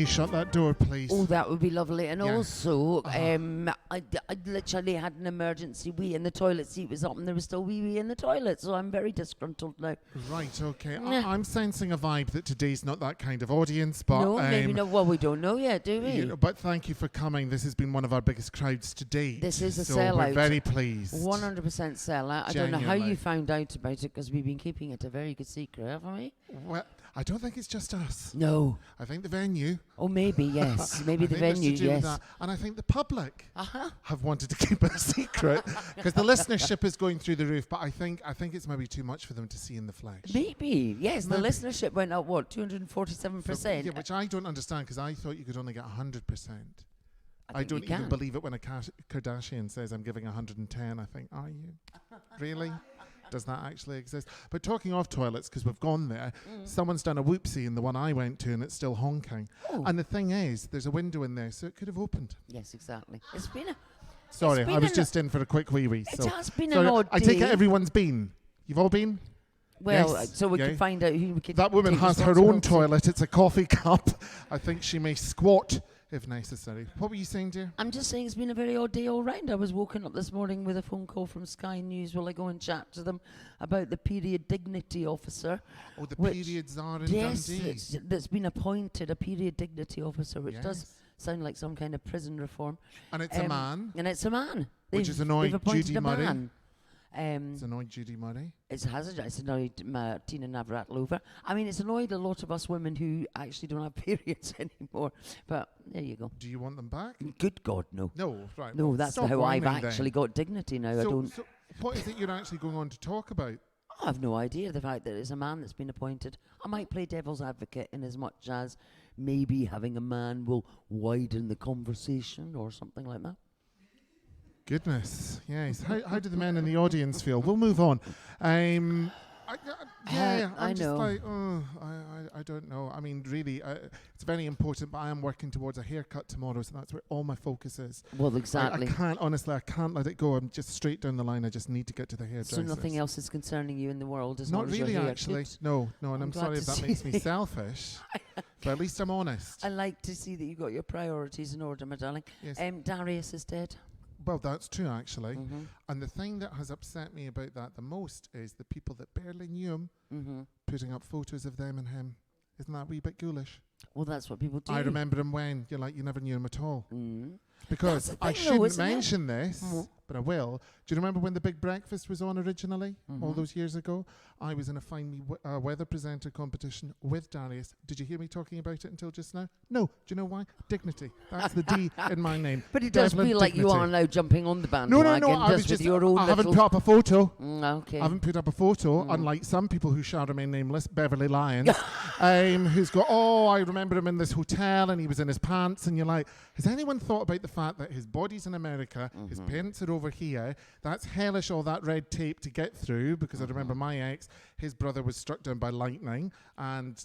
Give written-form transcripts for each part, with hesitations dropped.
you shut that door, please? Oh, that would be lovely. And Yeah. also, I literally had an emergency wee, and the toilet seat was up, and there was still wee in the toilet. So I'm very disgruntled now. Right, okay. Yeah. I'm sensing a vibe that today's not that kind of audience, but No, maybe not. Well, we don't know yet, do we? you know, but thank you for coming. This has been one of our biggest crowds to date. This is a so sellout. We're very pleased. 100% sellout. I don't know how Genuinely. you found out about it, because we've been keeping it a very good secret, haven't we? Well, I don't think it's just us. No. I think the venue. Oh, maybe, yes. Maybe I the think there's venue, to do with yes. that. And I think the public Uh-huh. have wanted to keep it a secret because the listenership is going through the roof. But I think it's maybe too much for them to see in the flesh. Maybe, yes. The Maybe. listenership went up, what, 247%? Yeah, which I don't understand because I thought you could only get 100%. I think don't you even can. believe it when a Kardashian says I'm giving 110. I think, are you? Really? Does that actually exist? But talking of toilets, because we've gone there, someone's done a whoopsie in the one I went to and it's still honking. Oh. And the thing is, there's a window in there, so it could have opened. Yes, exactly. It's been a... Sorry, been I was an- just in for a quick wee-wee. It So has been sorry, an odd I take it day. everyone's been. You've all been? Well, Yes, so we yeah. can find out who we can... That woman take has her own responsibility. toilet. It's a coffee cup. I think she may squat if necessary. What were you saying, dear? I'm just saying it's been a very odd day all round. I was woken up this morning with a phone call from Sky News. Will I go and chat to them about the period dignity officer? Oh, the which- periods are in Yes, Dundee. that's been appointed, a period dignity officer, which does Yes. sound like some kind of prison reform. And it's a man. And it's a man. Which has annoyed they've appointed Judy a Murray. man. It's annoyed Judy Murray. It's annoyed Tina Navratilova. I mean, it's annoyed a lot of us women who actually don't have periods anymore. But there you go. Do you want them back? Good God, no. No, right. No, well, that's stop how I've whining then. actually got dignity now. I don't... So what is it you're actually going on to talk about? I have no idea. The fact that it's a man that's been appointed. I might play devil's advocate in as much as maybe having a man will widen the conversation or something like that. Goodness, yes. How do the men in the audience feel? We'll move on. I I'm just know. like, I don't know. I mean, really, it's very important, but I am working towards a haircut tomorrow, so that's where all my focus is. Well, exactly. I can't, honestly, I can't let it go. I'm just straight down the line. I just need to get to the So hairdresser. nothing else is concerning you in the world as Not long as really, you're here. actually. Good. No, and I'm I'm glad sorry if to that see makes me selfish, but at least I'm honest. I like to see that you got your priorities in order, my darling. Yes. Darius is dead. Well, that's true, actually. Mm-hmm. And the thing that has upset me about that the most is the people that barely knew him Mm-hmm. putting up photos of them and him. Isn't that a wee bit ghoulish? Well, that's what people do. I remember him when you're like, you never knew him at all. Mm. Because That's the I thing though, shouldn't isn't it? mention this, Mhm. but I will. Do you remember when The Big Breakfast was on originally, all Mhm. those years ago? I was in a Find Me Weather presenter competition with Darius. Did you hear me talking about it until just now? No. Do you know why? Dignity. That's the D in my name. But it does Devlin feel like you Dignity. are now jumping on the No, bandwagon I was just just. with your own I haven't little... put up a photo. Okay. I haven't put up a photo, unlike some people who shall remain nameless, Beverly Lyons, who's got, I remember him in this hotel and he was in his pants, and you're like, has anyone thought about the fact that his body's in America, his parents are over here, that's hellish, all that red tape to get through, because I remember my ex, his brother was struck down by lightning, and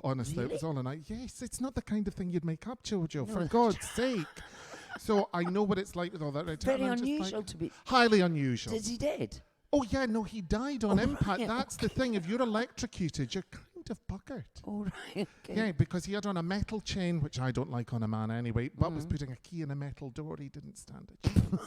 honestly, it was all a night. Yes, it's not the kind of thing you'd make up, Jojo, for God's sake. So I know what it's like with all that red tape. Very and I'm just unusual like, to be... highly unusual. Is he dead? Oh, yeah, no, he died on impact. right, That's the thing. If you're electrocuted, you're kind of buggered. Oh, right. Okay. Yeah, because he had on a metal chain, which I don't like on a man anyway, but was putting a key in a metal door. He didn't stand a chance.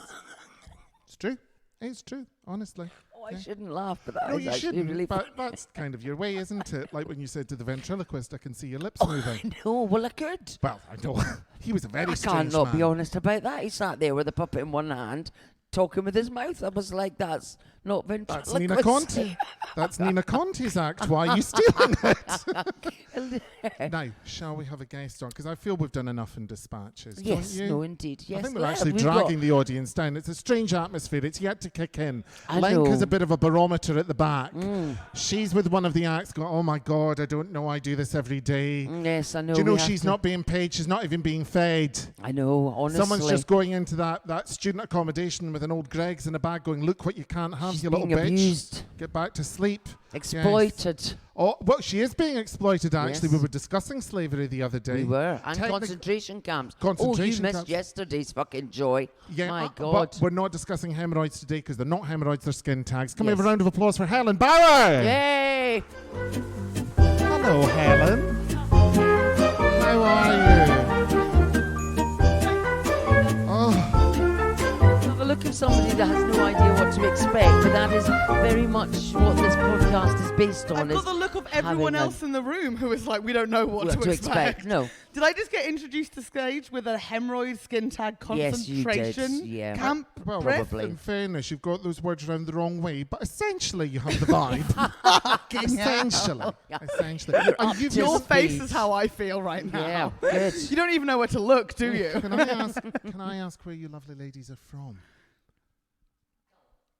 It's true. It's true, honestly. Oh, I shouldn't laugh, but that No, is you actually shouldn't, really but that's kind of your way, isn't it? Like when you said to the ventriloquist, I can see your lips I moving. know. Well, I could. Well, I know. He was a very I strange can't not man. be honest about that. He sat there with a puppet in one hand, talking with his mouth. I was like, that's not ventriloquist. That's Nina Conti. That's Nina Conti's act. Why are you stealing it? Now, shall we have a guest on? Because I feel we've done enough in dispatches. Yes, don't you? no, indeed. Yes, I think we're yeah, actually we've dragging the audience down. It's a strange atmosphere. It's yet to kick in. I Lenk know. has a bit of a barometer at the back. She's with one of the acts going, oh my God, I don't know, I do this every day. Yes, I know. Do you know we have she's to- not being paid? She's not even being fed. I know, honestly. Someone's just going into that student accommodation with an old Greggs in a bag going, look what you can't have, She's you little being bitch. abused. Get back to sleep. Exploited. Oh, well, she is being exploited, actually. Yes. We were discussing slavery the other day. We were. And Technic- concentration camps. Concentration you missed camps. yesterday's fucking joy. Yeah, My but God. we're not discussing hemorrhoids today because they're not hemorrhoids, they're skin tags. Can we Yes. have a round of applause for Helen Bauer? Yay! Hello, Helen. Now, How are you? Oh, The look of somebody that has no idea what to expect, but that is very much what this podcast is based on. I've got the look of everyone else in the room who is like, we don't know what to expect. No. Did I just get introduced to stage with a hemorrhoid skin tag concentration Yes, you did. Yeah. camp? well, breath? probably. in fairness, you've got those words around the wrong way, but essentially you have the vibe. essentially. And up to Your face speed. is how I feel right now. Yeah, good. You don't even know where to look, do you? Can I ask where you lovely ladies are from?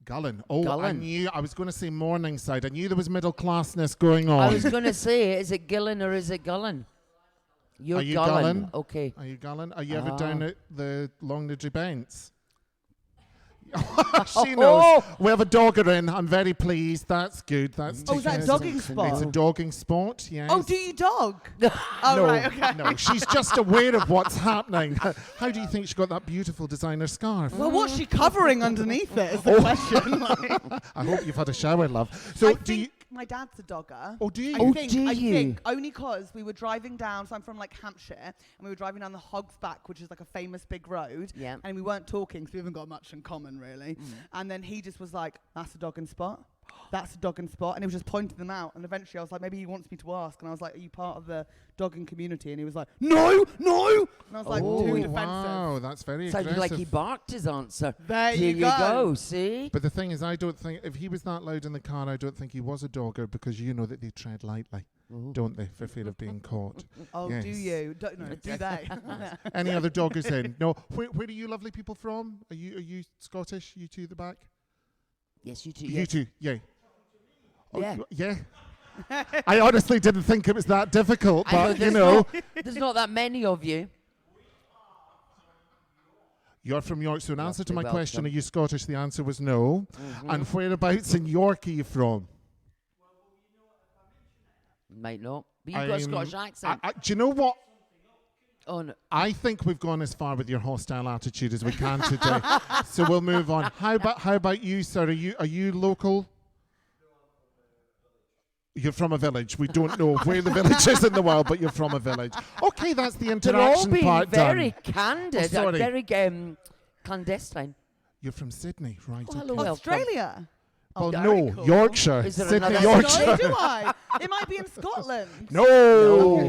Gullen. Oh, Gullen. I was going to say Morningside. I knew there was middle classness going on. I was going to say, is it Gillen or is it Gullen? You're Are you Gullen. Gullen? Okay. Are you Gullen? Are you ever down at the Longnidry Bents? She knows. Oh. We have a dogger in. I'm very pleased. That's good. That's Oh, is that a taken- dogging It's spot? a dogging spot, yes. Oh, do you dog? Oh, no, right, okay. no, she's just aware of what's happening. How do you think she got that beautiful designer scarf? Well, what's she covering underneath it is the question. Like. I hope you've had a shower, love. So I do you... think my dad's a dogger. Oh, do you? Oh, I do you? think only because we were driving down, so I'm from like Hampshire, and we were driving down the Hog's Back, which is like a famous big road, Yeah. and we weren't talking, so we haven't got much in common really. And then he just was like, that's a dogging spot. That's a dogging spot. And he was just pointing them out. And eventually I was like, maybe he wants me to ask. And I was like, are you part of the dogging community? And he was like, no. And I was like, too defensive. Wow, that's very Sounded aggressive. like he barked his answer. There you you go. See? But the thing is, I don't think, if he was that loud in the car, I don't think he was a dogger, because you know that they tread lightly, don't they, for fear of being caught. Oh, Yes. do you? No, do they? Any other doggers in? No. Where are you lovely people from? Are you Scottish? You two at the back? Yes, you too. You Yes. two, yeah. Oh, Yeah. yeah. I honestly didn't think it was that difficult, I know, but there's you know. not- there's not that many of you. You're from York, so in answer to my You're question, are welcome. you Scottish? The answer was no. And whereabouts in York are you from? Might not. But you've got a Scottish accent. Do you know what? Oh, no. I think we've gone as far with your hostile attitude as we can today. So we'll move on. How about you, sir? Are you local? You're from a village. We don't know where the village is in the world, but you're from a village. Okay, that's the They're all interaction being part very done. candid, Oh, sorry. very clandestine. You're from Sydney, right? Oh, hello, okay. welcome. Australia. Oh, very no, cool. Yorkshire. Is there Sydney, another Yorkshire. No, do I? It might be in Scotland. No.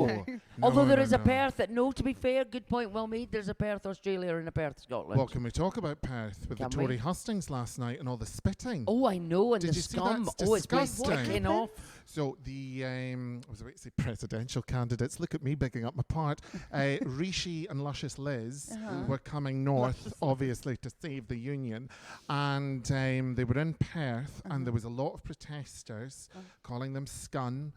No. Although No, there no, is a no. Perth. No, to be fair, good point, well made. There's a Perth, Australia, and a Perth, Scotland. Well, can we talk about Perth with Can the we? Tory hustings last night and all the spitting? Oh, I know, and Did the you see scum. that? It's Oh, it's been disgusting. kicking off. So the, I was about to say presidential candidates. Look at me bigging up my part. Rishi and Luscious Liz were coming north, obviously, to save the union. And they were in Perth, and there was a lot of protesters calling them scum.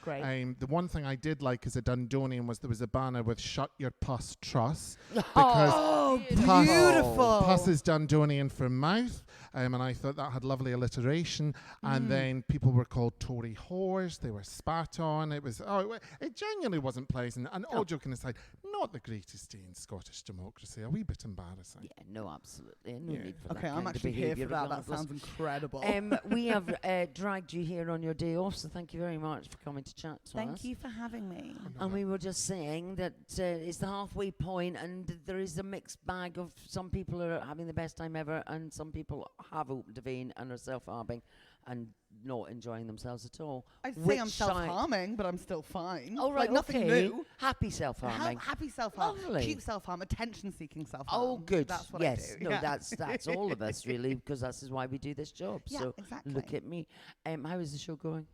Great. The one thing I did like as a Dundonian was there was a banner with "Shut Your Puss Truss," because Oh, Puss- beautiful. Puss is Dundonian for mouth, and I thought that had lovely alliteration. And then people were called Tory whores. They were spat on. It genuinely wasn't pleasant. And all joking aside, not the greatest day in Scottish democracy. A wee bit embarrassing. Yeah, no, absolutely. No Yeah. need for Okay, that I'm kind of actually here behaviour for that. That regardless. sounds incredible. We have dragged you here on your day off, so thank you very much for coming to chat to us. Thank you for having me. And we were just saying that it's the halfway point, and there is a mixed bag of some people are having the best time ever, and some people have opened a vein and are self-harming and not enjoying themselves at all. I'd say Which I'm side- self-harming, but I'm still fine. Oh, right, like nothing okay. new. Happy self-harming. Happy self-harm. Lovely. Cute self-harm. Attention-seeking self-harm. Oh, good. That's what yes, I do. no, yeah. that's all of us really, because that's why we do this job. Yeah, so exactly. look at me. How is the show going?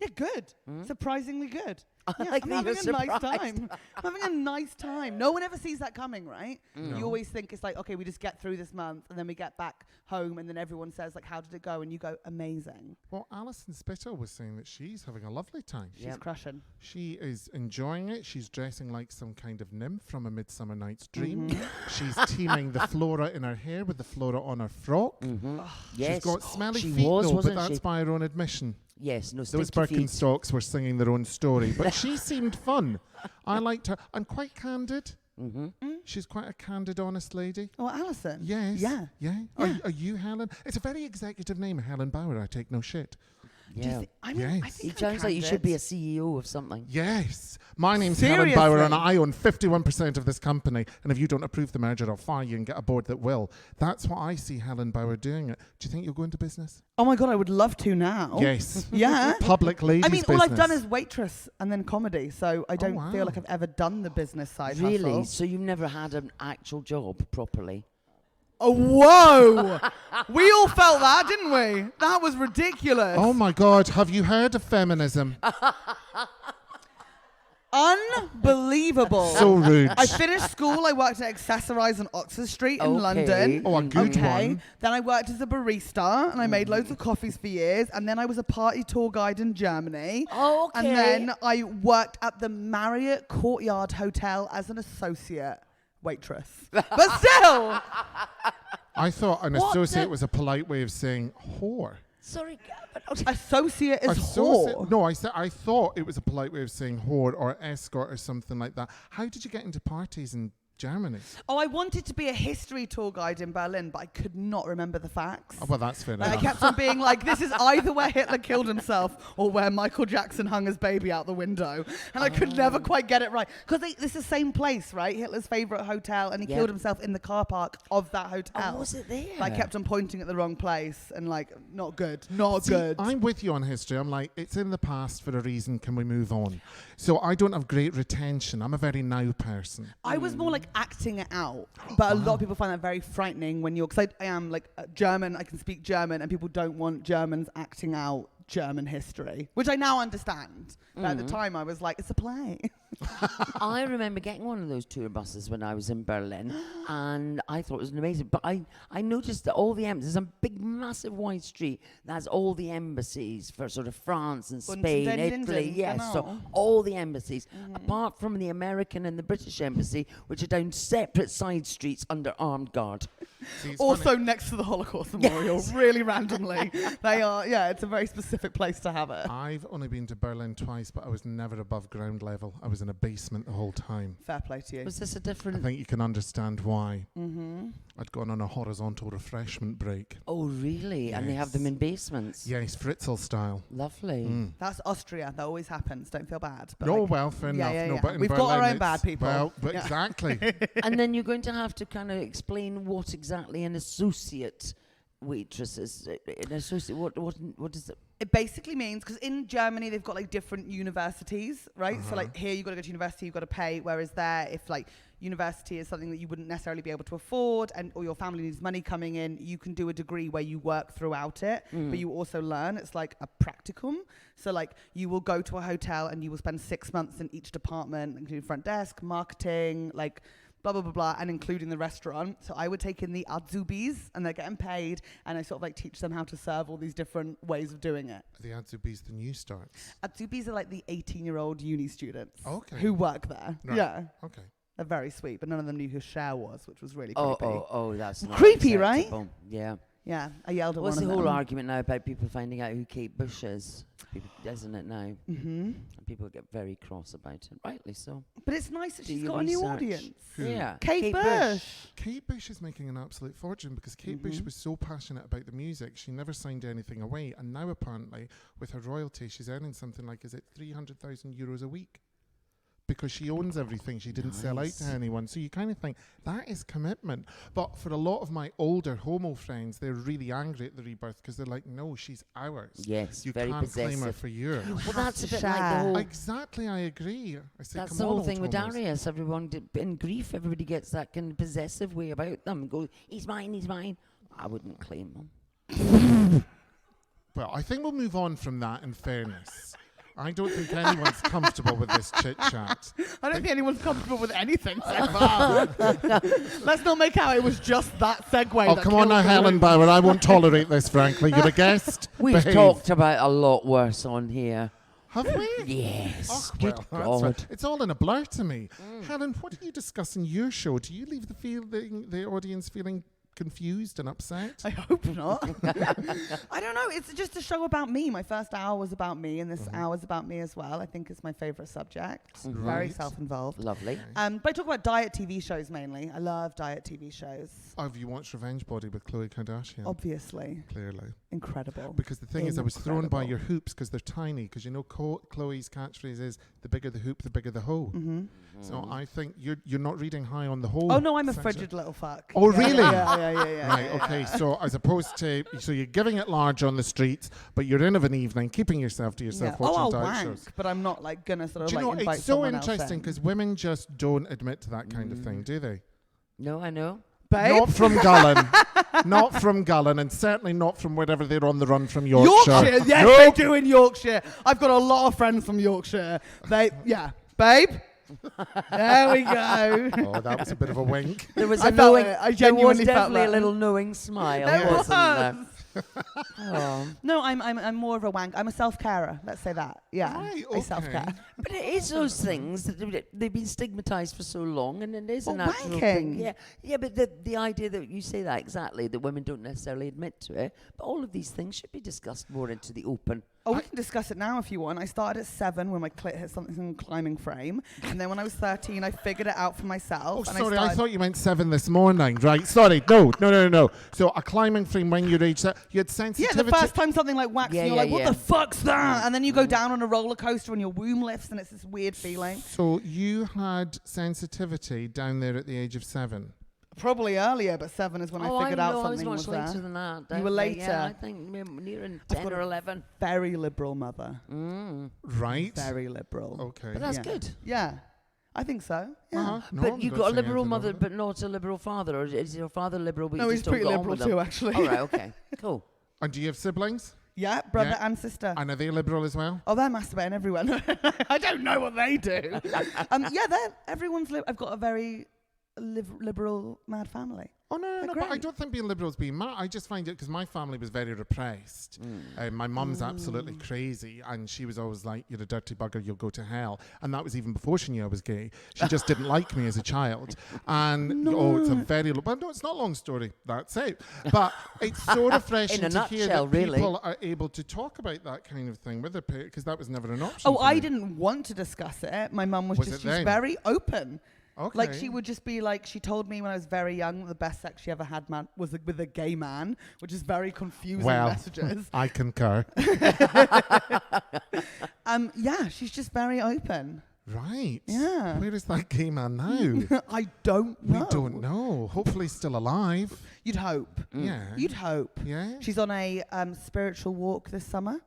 Yeah, good. Surprisingly good. Yeah, like I'm that having you're a nice surprised. time. I'm having a nice time. No one ever sees that coming, right? You always think it's like, okay, we just get through this month, and then we get back home, and then everyone says, like, how did it go? And you go, amazing. Well, Alison Spittle was saying that she's having a lovely time. She's Yep. crushing. She is enjoying it. She's dressing like some kind of nymph from A Midsummer Night's Dream. She's teaming the flora in her hair with the flora on her frock. Yes. She's got smelly she feet, was, though, but wasn't that's she? by her own admission. Yes, no Those stinky feet. Birkenstocks were singing their own story, but she seemed fun. I liked her. And quite candid. She's quite a candid, honest lady. Oh, Alison. Yes. Yeah. Yeah. Are you Helen? It's a very executive name, Helen Bauer. I take no shit. Yeah. I mean, I Yes. think It sounds like you should be a candid. CEO of something. Yes. My name's Helen Bauer and Seriously? I own 51% of this company. And if you don't approve the merger, I'll fire you and get a board that will. That's what I see Helen Bauer doing it. Do you think you'll go into business? Oh my God, I would love to now. Yes. Yeah. Public ladies I mean, business. all I've done is waitress and then comedy, so I don't wow. feel like I've ever done the business side Really? hustle. So you've never had an actual job properly? Oh, whoa! We all felt that, didn't we? That was ridiculous. Oh my God, have you heard of feminism? Unbelievable. So rude. I finished school. I worked at Accessorize on Oxford Street in Okay. London. Oh, a good Okay. one. Then I worked as a barista and I made loads of coffees for years. And then I was a party tour guide in Germany. Oh, okay. And then I worked at the Marriott Courtyard Hotel as an associate waitress. But still, I thought an What associate the- was a polite way of saying whore. Sorry, but associate is whore. No, I thought it was a polite way of saying whore or escort or something like that. How did you get into parties in Germany? Oh, I wanted to be a history tour guide in Berlin, but I could not remember the facts. Oh, well, that's fair Like, I enough. kept on being like, this is either where Hitler killed himself or where Michael Jackson hung his baby out the window. And I could never quite get it right. Because this is the same place, right? Hitler's favourite hotel, and he Yeah. killed himself in the car park of that hotel. Oh, was it there? But I kept on pointing at the wrong place and like, not good, not See, good. I'm with you on history. I'm like, it's in the past for a reason. Can we move on? So I don't have great retention. I'm a very now person. I was more like acting it out, but a lot of people find that very frightening when you're, because I am like German, I can speak German, and people don't want Germans acting out German history, which I now understand. But at the time I was like, it's a play. I remember getting one of those tour buses when I was in Berlin, and I thought it was amazing. But I noticed that all the embassies, there's a big, massive wide street that has all the embassies for sort of France and Spain, Italy. Yes, so all the embassies, apart from the American and the British embassy, which are down separate side streets under armed guard. See, it's Also funny. next to the Holocaust Memorial, really randomly. They are, yeah, it's a very specific place to have it. I've only been to Berlin twice, but I was never above ground level. I was in a basement the whole time. Fair play to you. Was this a I different? think you can understand why. Mm-hmm. I'd gone on a horizontal refreshment break. Oh, really? And they have them Yes. in basements. Yes, Fritzl style. Lovely. Mm. That's Austria. That always happens. Don't feel bad. But No, like, well, fair yeah, enough. yeah, No, yeah. but in We've got Berlin our own it's- bad people. Well, but Yeah. exactly. And then you're going to have to kind of explain what exactly an associate waitress is. An associate, what is it? It basically means, because in Germany they've got like different universities, right? So Uh-huh. like here you've got to go to university, you've got to pay, whereas there, if like university is something that you wouldn't necessarily be able to afford, and or your family needs money coming in, you can do a degree where you work throughout it, but you also learn. It's like a practicum. So like you will go to a hotel and you will spend 6 months in each department, including front desk, marketing, like blah, blah, blah, blah, and including the restaurant. So I would take in the Azubis, and they're getting paid, and I sort of like teach them how to serve all these different ways of doing it. The Azubis, the new starts. Azubis are like the 18-year-old uni students Okay. who work there. Right. Yeah. Okay. They're very sweet, but none of them knew who Cher was, which was really Oh, creepy. that's not Creepy, right? acceptable. Yeah. Yeah, I yelled at What's one the of whole them. argument now about people finding out who Kate Bush is? People, isn't it now? Mm-hmm. And people get very cross about it. Rightly so. But it's nice that Do she's your got a new research. audience. Who? Yeah. Kate Bush. Kate Bush is making an absolute fortune because Kate Bush was so passionate about the music, she never signed anything away. And now apparently, with her royalty, she's earning something like, is it 300,000 euros a week? Because she owns everything. She didn't sell out to Nice. anyone. So you kind of think, that is commitment. But for a lot of my older homo friends, they're really angry at the rebirth because they're like, no, she's ours. Yes, You very can't claim her possessive. for yours. Well, have that's to a bit like the share. whole. Exactly, I agree. I say, That's come the on, whole old thing with homos. Darius. Everyone in grief, everybody gets that kind of possessive way about them. Go, he's mine, he's mine. I wouldn't claim him. Well, I think we'll move on from that in fairness. I don't think anyone's comfortable with this chit-chat. I don't think anyone's comfortable with anything so far. Let's not make out it was just that segue. Oh, that come on killed now, the Helen room. Bauer. I won't tolerate this, frankly. You're a guest. We've Behave. talked about a lot worse on here. Have we? Yes. Oh, Good well, that's God. right. It's all in a blur to me. Helen, what do you discuss in your show? Do you leave the audience feeling confused and upset? I hope not. I don't know. It's just a show about me. My first hour was about me, and this hour's about me as well. I think it's my favourite subject. Very Right. self-involved. Lovely. But I talk about diet TV shows mainly. I love diet TV shows. Oh, have you watched Revenge Body with Khloe Kardashian? Obviously. Clearly. Incredible. Because the thing is, I was thrown by Incredible. your hoops because they're tiny. Because you know, Chloe's catchphrase is, the bigger the hoop, the bigger the hole. So I think you're not reading high on the hole. Oh no, I'm a section. frigid little fuck. Oh, Yeah, really? Yeah. Right, okay, so as opposed to, so you're giving it large on the streets, but you're in of an evening, keeping yourself to yourself, Oh, watching I'll diet wank, shows. but I'm not like gonna sort of Do you like know, invite it's so someone else interesting in. because women just don't admit to that kind of thing, do they? No, I know. Babe? Not from Gullen. Not from Gullen, and certainly not from wherever they're on the run from Yorkshire. Yes, Nope. they do in Yorkshire. I've got a lot of friends from Yorkshire. Babe. There we go. Oh, that was a bit of a wink. There was I a felt knowing. it. I There was genuinely felt definitely a that. little knowing smile, There wasn't there? was. Oh. No, I'm more of a wank. I'm a self-carer. Let's say that. Yeah, Right, I self-care. okay. But it is those things that they've been stigmatized for so long, and it is a Well, natural wanking. thing. Yeah, but the idea that you say that exactly, that women don't necessarily admit to it, but all of these things should be discussed more into the open. Oh, we can discuss it now if you want. I started at 7 when my clit hit something in climbing frame, and then when I was 13, I figured it out for myself. Oh, and sorry, I started- thought you meant 7 this morning, right? Sorry, no. So a climbing frame when you're age, you had Yeah, sensitivity. the first time something like whacks, Yeah, and you're yeah, like, what yeah. the fuck's that? And then you go down on a roller coaster and your womb lifts, and it's this weird feeling. So you had sensitivity down there at the age of 7. Probably earlier, but 7 is when I figured out something I was was much later there. than that. You were definitely. Yeah, I later. think near in I've 10 got or a 11. Very liberal mother. Right. Very liberal. Okay. But that's Yeah. good. Yeah, I think so. Yeah. Uh-huh. No, But I'm you've not got a saying liberal anything mother, about but not a liberal father, or is your father liberal? But No, you he's just don't pretty get on liberal with them? too, actually. All right, okay, cool. it. And do you have siblings? Yeah, brother Yeah. and sister. And are they liberal as well? Oh, they're masturbating everywhere. I don't know what they do. Everyone's. I've got a very liberal, mad family. Oh, no, They're but I great. don't think being liberal is being mad. I just find it because my family was very repressed. My mum's absolutely crazy, and she was always like, you're a dirty bugger, you'll go to hell. And that was even before she knew I was gay. She just didn't like me as a child. And, it's a very, well, no, it's not a long story. That's it. But it's so refreshing In a to hear nutshell, that really. people are able to talk about that kind of thing with their parents, because that was never an option. Oh, for I me. didn't want to discuss it. My mum was Was just it then? very open. Okay. Like, she would just be like, she told me when I was very young that the best sex she ever had was with a gay man, which is very confusing Well, messages. I concur. Yeah, she's just very open. Right. Yeah. Where is that gay man now? I don't know. We don't know. Hopefully still alive. You'd hope. Yeah. You'd hope. Yeah. She's on a spiritual walk this summer.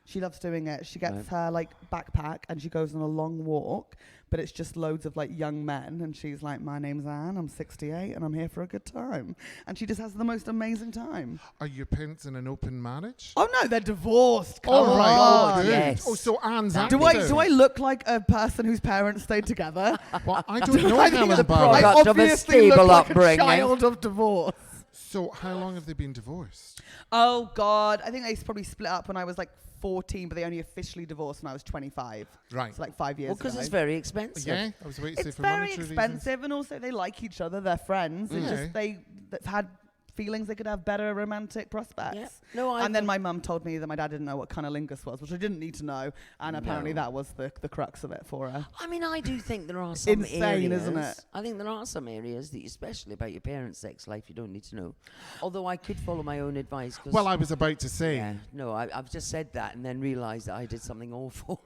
She loves doing it. She gets Right. her like backpack and she goes on a long walk, but it's just loads of like young men. And she's like, my name's Anne, I'm 68 and I'm here for a good time. And she just has the most amazing time. Are your parents in an open marriage? Oh no, they're divorced. Oh, Come right. on. Oh, good. yes. Oh, so Anne's Do active. I look like a person whose parents stayed together? Well, I don't know I think Helen the Bauer. product I of a obviously look stable like upbringing. a child of divorce. So how long have they been divorced? Oh God, I think they probably split up when I was like 14, but they only officially divorced when I was 25. Right. So like 5 years Well, because ago. it's very expensive. Yeah, I was waiting to say It's for very monetary expensive, and also they like each other. They're friends. It's Okay. just they've had feelings they could have better romantic prospects. Yeah. No, I And then my mum told me that my dad didn't know what cunnilingus was, which I didn't need to know, and apparently No. that was the crux of it for her. I mean, I do think there are some Insane, areas. isn't it? I think there are some areas that, especially about your parents' sex life, you don't need to know. Although I could follow my own advice. 'Cause Well, I was about to say. yeah, no, I've just said that and then realised that I did something awful.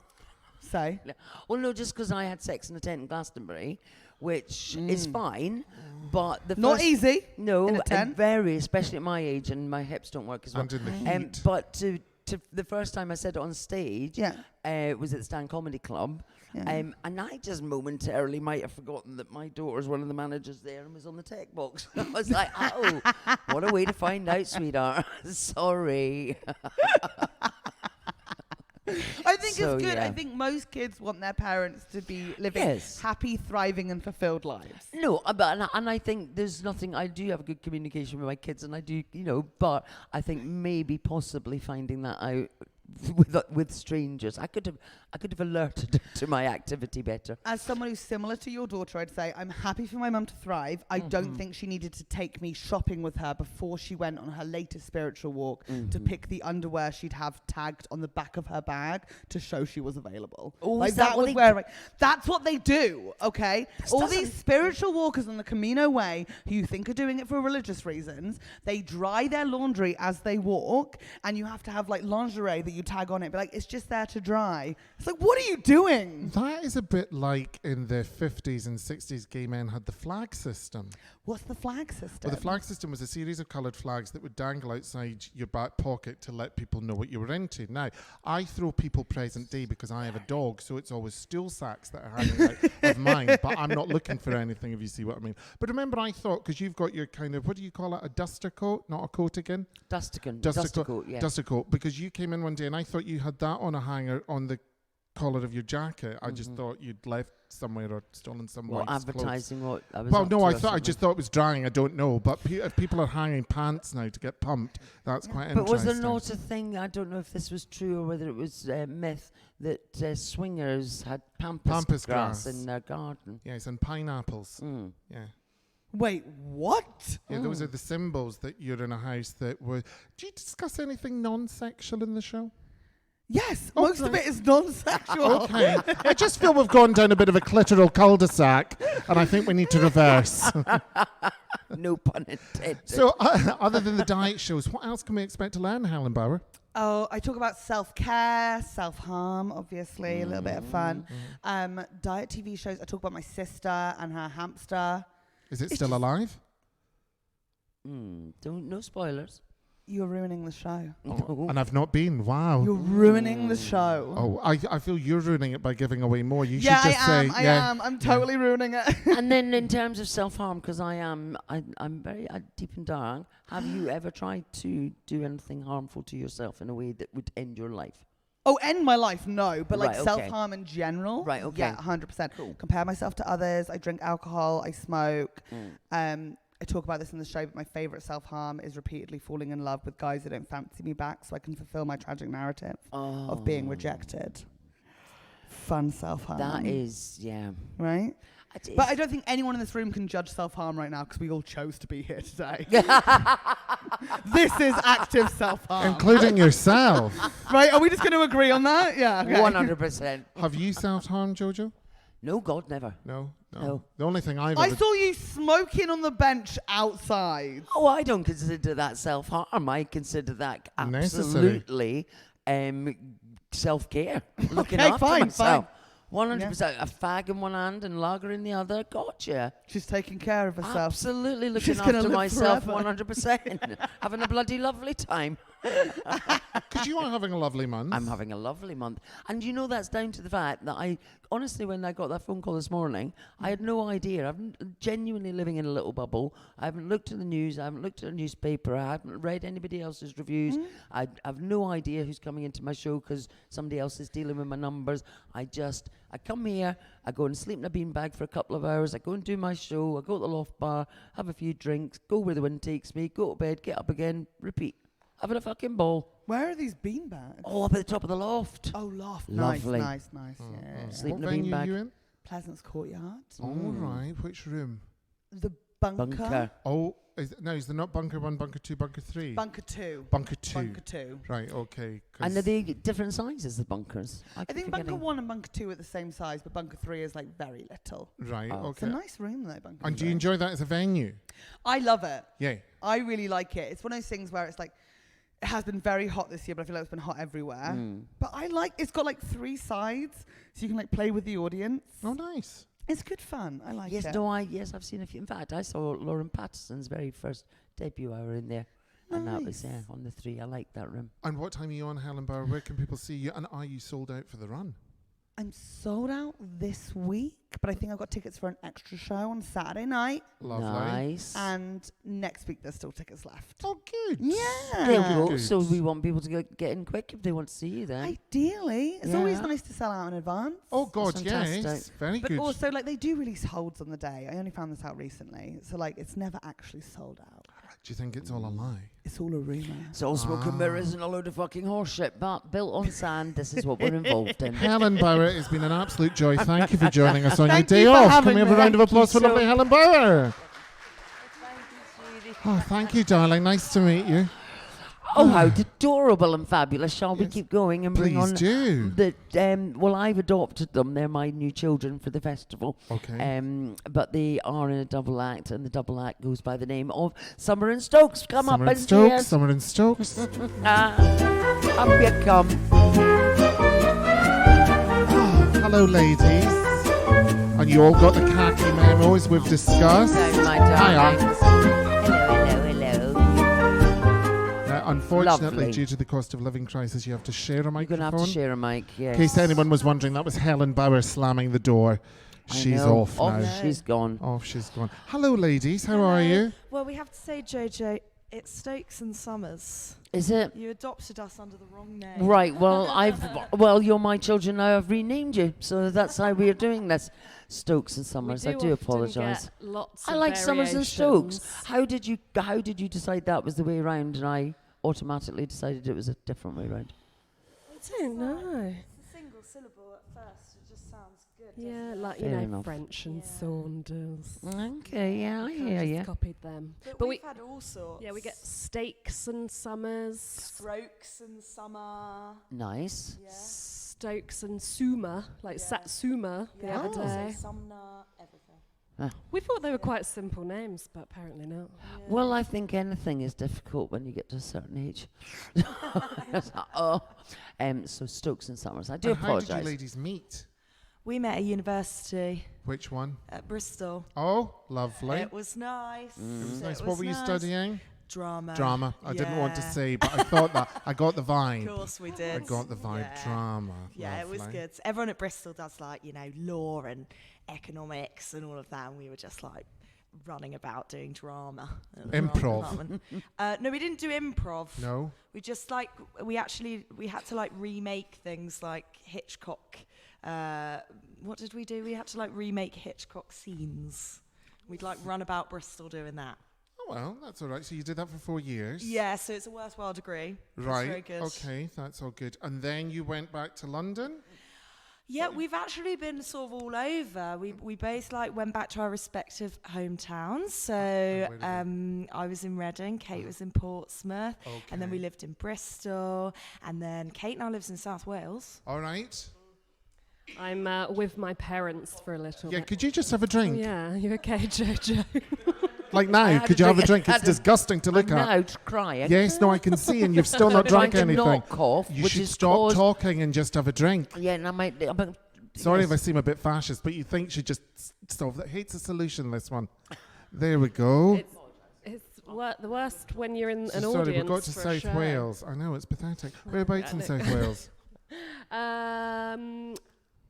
Say, Well, no, just because I had sex in a tent in Glastonbury, which is fine, but the not first, easy. No, in a and tent. very, especially at my age, and my hips don't work as well. And in the heat. But to the first time I said it on stage, Yeah. was at the Stand Comedy Club. Yeah. And I just momentarily might have forgotten that my daughter's one of the managers there and was on the tech box. I was like, oh, what a way to find out, sweetheart. Sorry. I think So, it's good. yeah. I think most kids want their parents to be living Yes. happy, thriving, and fulfilled lives. No, and I think there's nothing. I do have a good communication with my kids, and I do, but I think maybe possibly finding that out with strangers. I could have alerted to my activity better. As someone who's similar to your daughter, I'd say I'm happy for my mum to thrive. I don't think she needed to take me shopping with her before she went on her latest spiritual walk to pick the underwear she'd have tagged on the back of her bag to show she was available. Oh, like is that what was they where that's what they do, okay? This All doesn't- these spiritual walkers on the Camino Way who you think are doing it for religious reasons, they dry their laundry as they walk, and you have to have like lingerie that you tag on it, but like it's just there to dry. It's like, what are you doing? That is a bit like in the 50s and 60s, gay men had the flag system. What's the flag system? Well, the flag system was a series of coloured flags that would dangle outside your back pocket to let people know what you were into. Now, I throw people present day because I have a dog, so it's always stool sacks that are hanging out of mine, but I'm not looking for anything, if you see what I mean. But remember, I thought, because you've got your kind of, what do you call it, a duster coat? Not a coat again? Duster coat, yeah. Duster coat, because you came in one day and I thought you had that on a hanger on the collar of your jacket. I just thought you'd left somewhere or stolen somewhere. Well, advertising what I was Well, up no, to I or thought I something. just thought it was drying. I don't know, but if people are hanging pants now to get pumped, that's quite But interesting. was there not a thing, I don't know if this was true or whether it was myth, that swingers had pampas grass in their garden? Yes, and pineapples. Yeah. Wait, what? Yeah, those are the symbols that you're in a house that were... Do you discuss anything non-sexual in the show? Yes, most of it is non-sexual. Okay. I just feel we've gone down a bit of a clitoral cul-de-sac, and I think we need to reverse. No pun intended. So, other than the diet shows, what else can we expect to learn, Helen Bauer? Oh, I talk about self-care, self-harm, obviously, a little bit of fun. Diet TV shows, I talk about my sister and her hamster. Is it still alive? No spoilers. You're ruining the show. No. And I've not been. Wow. You're ruining the show. Oh, I feel you're ruining it by giving away more. You Yeah, should just I am. say, I yeah. am. I'm totally ruining it. And then in terms of self-harm, because I'm very deep and dark, have you ever tried to do anything harmful to yourself in a way that would end your life? Oh, end my life, no. But like Right, okay. self-harm in general. Right, okay. Yeah, 100%. Compare myself to others. I drink alcohol. I smoke. I talk about this in the show, but my favourite self-harm is repeatedly falling in love with guys that don't fancy me back so I can fulfill my tragic narrative of being rejected. Fun self-harm. That is, yeah. Right? But I don't think anyone in this room can judge self-harm right now because we all chose to be here today. This is active self-harm. Including yourself. Right? Are we just going to agree on that? Yeah. Okay. 100%. Have you self-harmed, Jojo? No, God, never. No. No. The only thing I've I ever... saw you smoking on the bench outside. Oh, I don't consider that self-harm. I consider that Necessary. absolutely self-care. Looking Okay, after fine, myself. 100%. A fag in one hand and lager in the other. Gotcha. She's taking care of herself. Absolutely looking She's gonna after live myself forever. 100%. Having a bloody lovely time. Because you are having a lovely month. I'm having a lovely month. And you know that's down to the fact that I, honestly, when I got that phone call this morning, I had no idea. I'm genuinely living in a little bubble. I haven't looked at the news. I haven't looked at a newspaper. I haven't read anybody else's reviews. I have no idea who's coming into my show because somebody else is dealing with my numbers. I come here, I go and sleep in a beanbag for a couple of hours. I go and do my show. I go to the loft bar, have a few drinks, go where the wind takes me, go to bed, get up again, repeat. Having a fucking ball. Where are these beanbags? Oh, up at the top of the loft. Oh, loft. Lovely. Nice. Yeah. Sleep What in a venue are beanbag. you in? Pleasance Courtyard. All right. Which room? The bunker. Bunker. Oh, is there not bunker 1, bunker 2, bunker 3? Bunker 2. Bunker 2. Bunker 2. Right, okay. And are they different sizes, the bunkers? I think bunker 1 and bunker 2 are the same size, but bunker 3 is like very little. Right, Oh. It's a okay. nice room though, bunker And do 3. you enjoy that as a venue? I love it. Yeah. I really like it. It's one of those things where it's like, it has been very hot this year, but I feel like it's been hot everywhere. But it's got like 3 sides, so you can like play with the audience. Oh, nice. It's good fun. I like Yes, it. yes, I've seen a few. In fact, I saw Lauren Patterson's very first debut hour in there. And that was Nice. on the 3. I like that room. And what time are you on, Helen Bauer? Where can people see you? And are you sold out for the run? I'm sold out this week, but I think I've got tickets for an extra show on Saturday night. Lovely. Nice. And next week there's still tickets left. Oh, good. Yeah. There we go. Good. So we want people to get in quick if they want to see you then. Ideally. It's always Yeah. nice to sell out in advance. Oh, God, That's yes. fantastic. Very But good. also, like, they do release holds on the day. I only found this out recently. So, like, it's never actually sold out. Do you think it's all a lie? It's all a rumour. It's all smoke and mirrors and a load of fucking horseshit, but built on sand. This is what we're involved in. Helen Bauer, it's been an absolute joy. Thank you for joining us on your Thank day you for off. Can having we have a me. round of applause for Thank you lovely so Helen Bauer? Oh, thank you, darling. Nice to meet you. Oh, how adorable and fabulous. Shall we keep going and bring Please on do. the well, I've adopted them. They're my new children for the festival. Okay. But they are in a double act, and the double act goes by the name of Summer and Stokes. Come Summer up and and Stokes. cheers. Summer and Stokes. Up you come. Hello, ladies. And you all got the khaki memos we've discussed. Hello, my Hiya. darlings. Hello. Unfortunately, Lovely. due to the cost of living crisis, you have to share a You're microphone. going to have to share a mic, yes. In case anyone was wondering, that was Helen Bauer slamming the door. I She's know. off now. She's gone. Off she's gone. Hello, ladies. How are you? Well, we have to say, Jojo, it's Stokes and Summers. Is it? You adopted us under the wrong name. Right, well, you're my children now. I've renamed you, so that's how we are doing this. Stokes and Summers. I do apologise. I like Summers and Stokes. How did you decide that was the way around, and I automatically decided it was a different way around? I don't know. It's a single syllable at first. It just sounds good. Yeah, like, Fair you know, enough. French and Yeah. Saunders. Okay, yeah, I hear Just you. copied them. But we've had all sorts. Yeah, we get Steaks and Summers. strokes and summer. Nice. Yeah. Stokes and Suma, like Yeah. Satsuma the Yeah. other Also day. Sumner, everything. We thought they were quite simple names, but apparently not. Yeah. Well, I think anything is difficult when you get to a certain age. So Stokes and Summers. I do And how did you apologise. ladies meet? We met at university Which one? at Bristol. Oh, lovely. It was nice. It was It nice. was What were you nice. studying? Drama. Drama. I didn't want to Yeah. say, but I thought that. I got the vibe. Of course we I did. got the vibe. Yeah. Drama. Yeah, it was Lovely. good. Everyone at Bristol does law and economics and all of that, and we were just running about doing drama. at the drama Improv. department. No, we didn't do improv. No. We just we had to remake things like Hitchcock. What did we do? We had to remake Hitchcock scenes. We'd run about Bristol doing that. Oh, well, that's all right. So you did that for 4 years. Yeah, so it's a worthwhile degree. It's Right. very good. Okay, that's all good. And then you went back to London. Yeah, we've actually been sort of all over. We both went back to our respective hometowns. So where did you I was in Reading, Kate was in Portsmouth, and then we Okay. lived in Bristol, and then Kate now lives in South Wales. All right. I'm with my parents for a little Yeah. bit. Could you just have a Oh, drink? yeah, you okay, Jojo? Like now? had Could a you have a drink. drink? It's disgusting to look I'm at. now crying. Yes. No, I can see, and you've still not Trying drunk to anything. not cough, You which should is stop caused- talking and just have a drink. Yeah, and I'm Sorry yes. if I seem a bit fascist, but you think she just solve that. Hates a solution, this one. There we go. It's the worst when you're in So an sorry, audience we got to for a South show. Wales. I know, it's pathetic. Whereabouts in South Wales?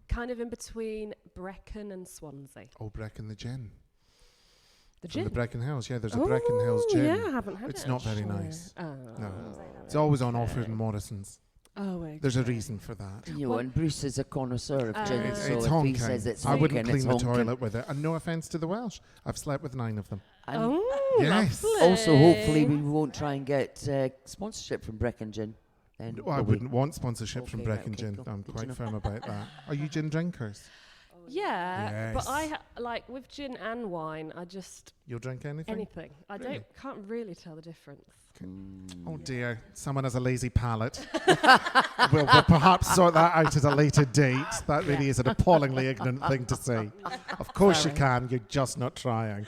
Kind of in between Brecon and Swansea. Oh, Brecon the gin. The From gin. the Brecon Hills. Yeah, there's a Brecon Hills gin. Yeah, I haven't had It's it. not very actually. nice. Oh. No. It's always on offer in Morrison's. Oh, okay. There's a reason for that. You know, and Bruce is a connoisseur of gin, It's- so it's if honking. he says it's I honking, wouldn't clean it's the honking. toilet with it. And no offence to the Welsh. I've slept with 9 of them. And Oh, Yes. lovely. also, hopefully, we won't try and get sponsorship from Brecon Gin. Then, Well, I will we? wouldn't want sponsorship from Okay, right, Brecon okay, Gin. cool. I'm Good to quite know. firm about that. Are you gin drinkers? Yeah, but I Yes. with gin and wine, I just You'll drink anything? anything. I Really? can't really tell the difference. Oh dear, someone has a lazy palate. we'll perhaps sort that out at a later date. That really is an appallingly ignorant thing to say. Of course you can, you're just not trying.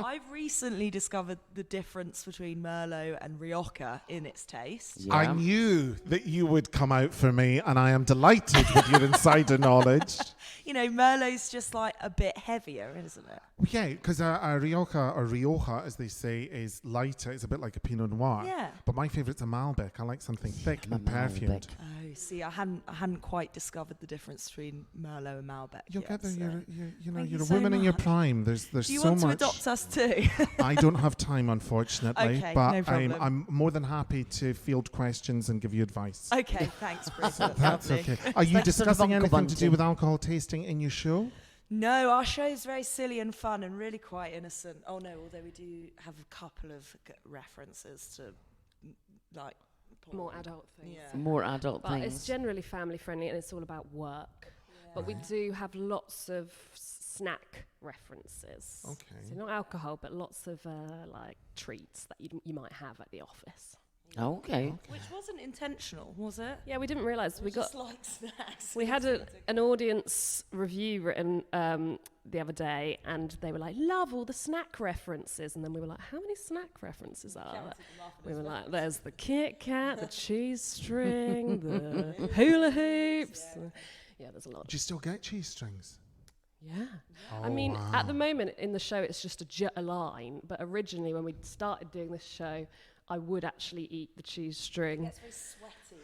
I've recently discovered the difference between Merlot and Rioja in its taste. Yeah. I knew that you would come out for me, and I am delighted with your insider knowledge. Merlot's just a bit heavier, isn't it? Yeah, because a Rioja, as they say, is lighter. It's a bit like a Pinot Noir. Yeah. But my favourite's a Malbec. I like something thick I'm a and perfumed. Malbec. Oh, see, I hadn't quite discovered the difference between Merlot and Malbec. You'll yet, get there. so. You're Thank you're you a so woman in your much. prime. There's Do you so want to much. adopt us too? I don't have time, unfortunately. Okay, but no problem. I'm more than happy to field questions and give you advice. Okay, thanks, Bruce. That's That's lovely. okay. Are you like sort of discussing Uncle anything to do Bunting. with alcohol tasting in your show? No, our show's very silly and fun and really quite innocent. Oh no, although we do have a couple of references to like More adult things. Yeah. More adult But things. it's generally family friendly and it's all about work. But we do have lots of snack references. Okay. So not alcohol, but lots of like treats that you might have at the office. Okay. Which wasn't intentional, was it? Yeah, we didn't realise we got. Just like snacks. We had an audience review written the other day, and they were like, "Love all the snack references," and then we were like, "How many snack references are there?" We were like, "There's the Kit Kat, the cheese string, the hula hoops." Yeah, there's a lot. Do you still get cheese strings? Yeah. Oh, I mean, wow. at the moment in the show, it's just a line. But originally, when we started doing this show, I would actually eat the cheese string. It's very sweaty.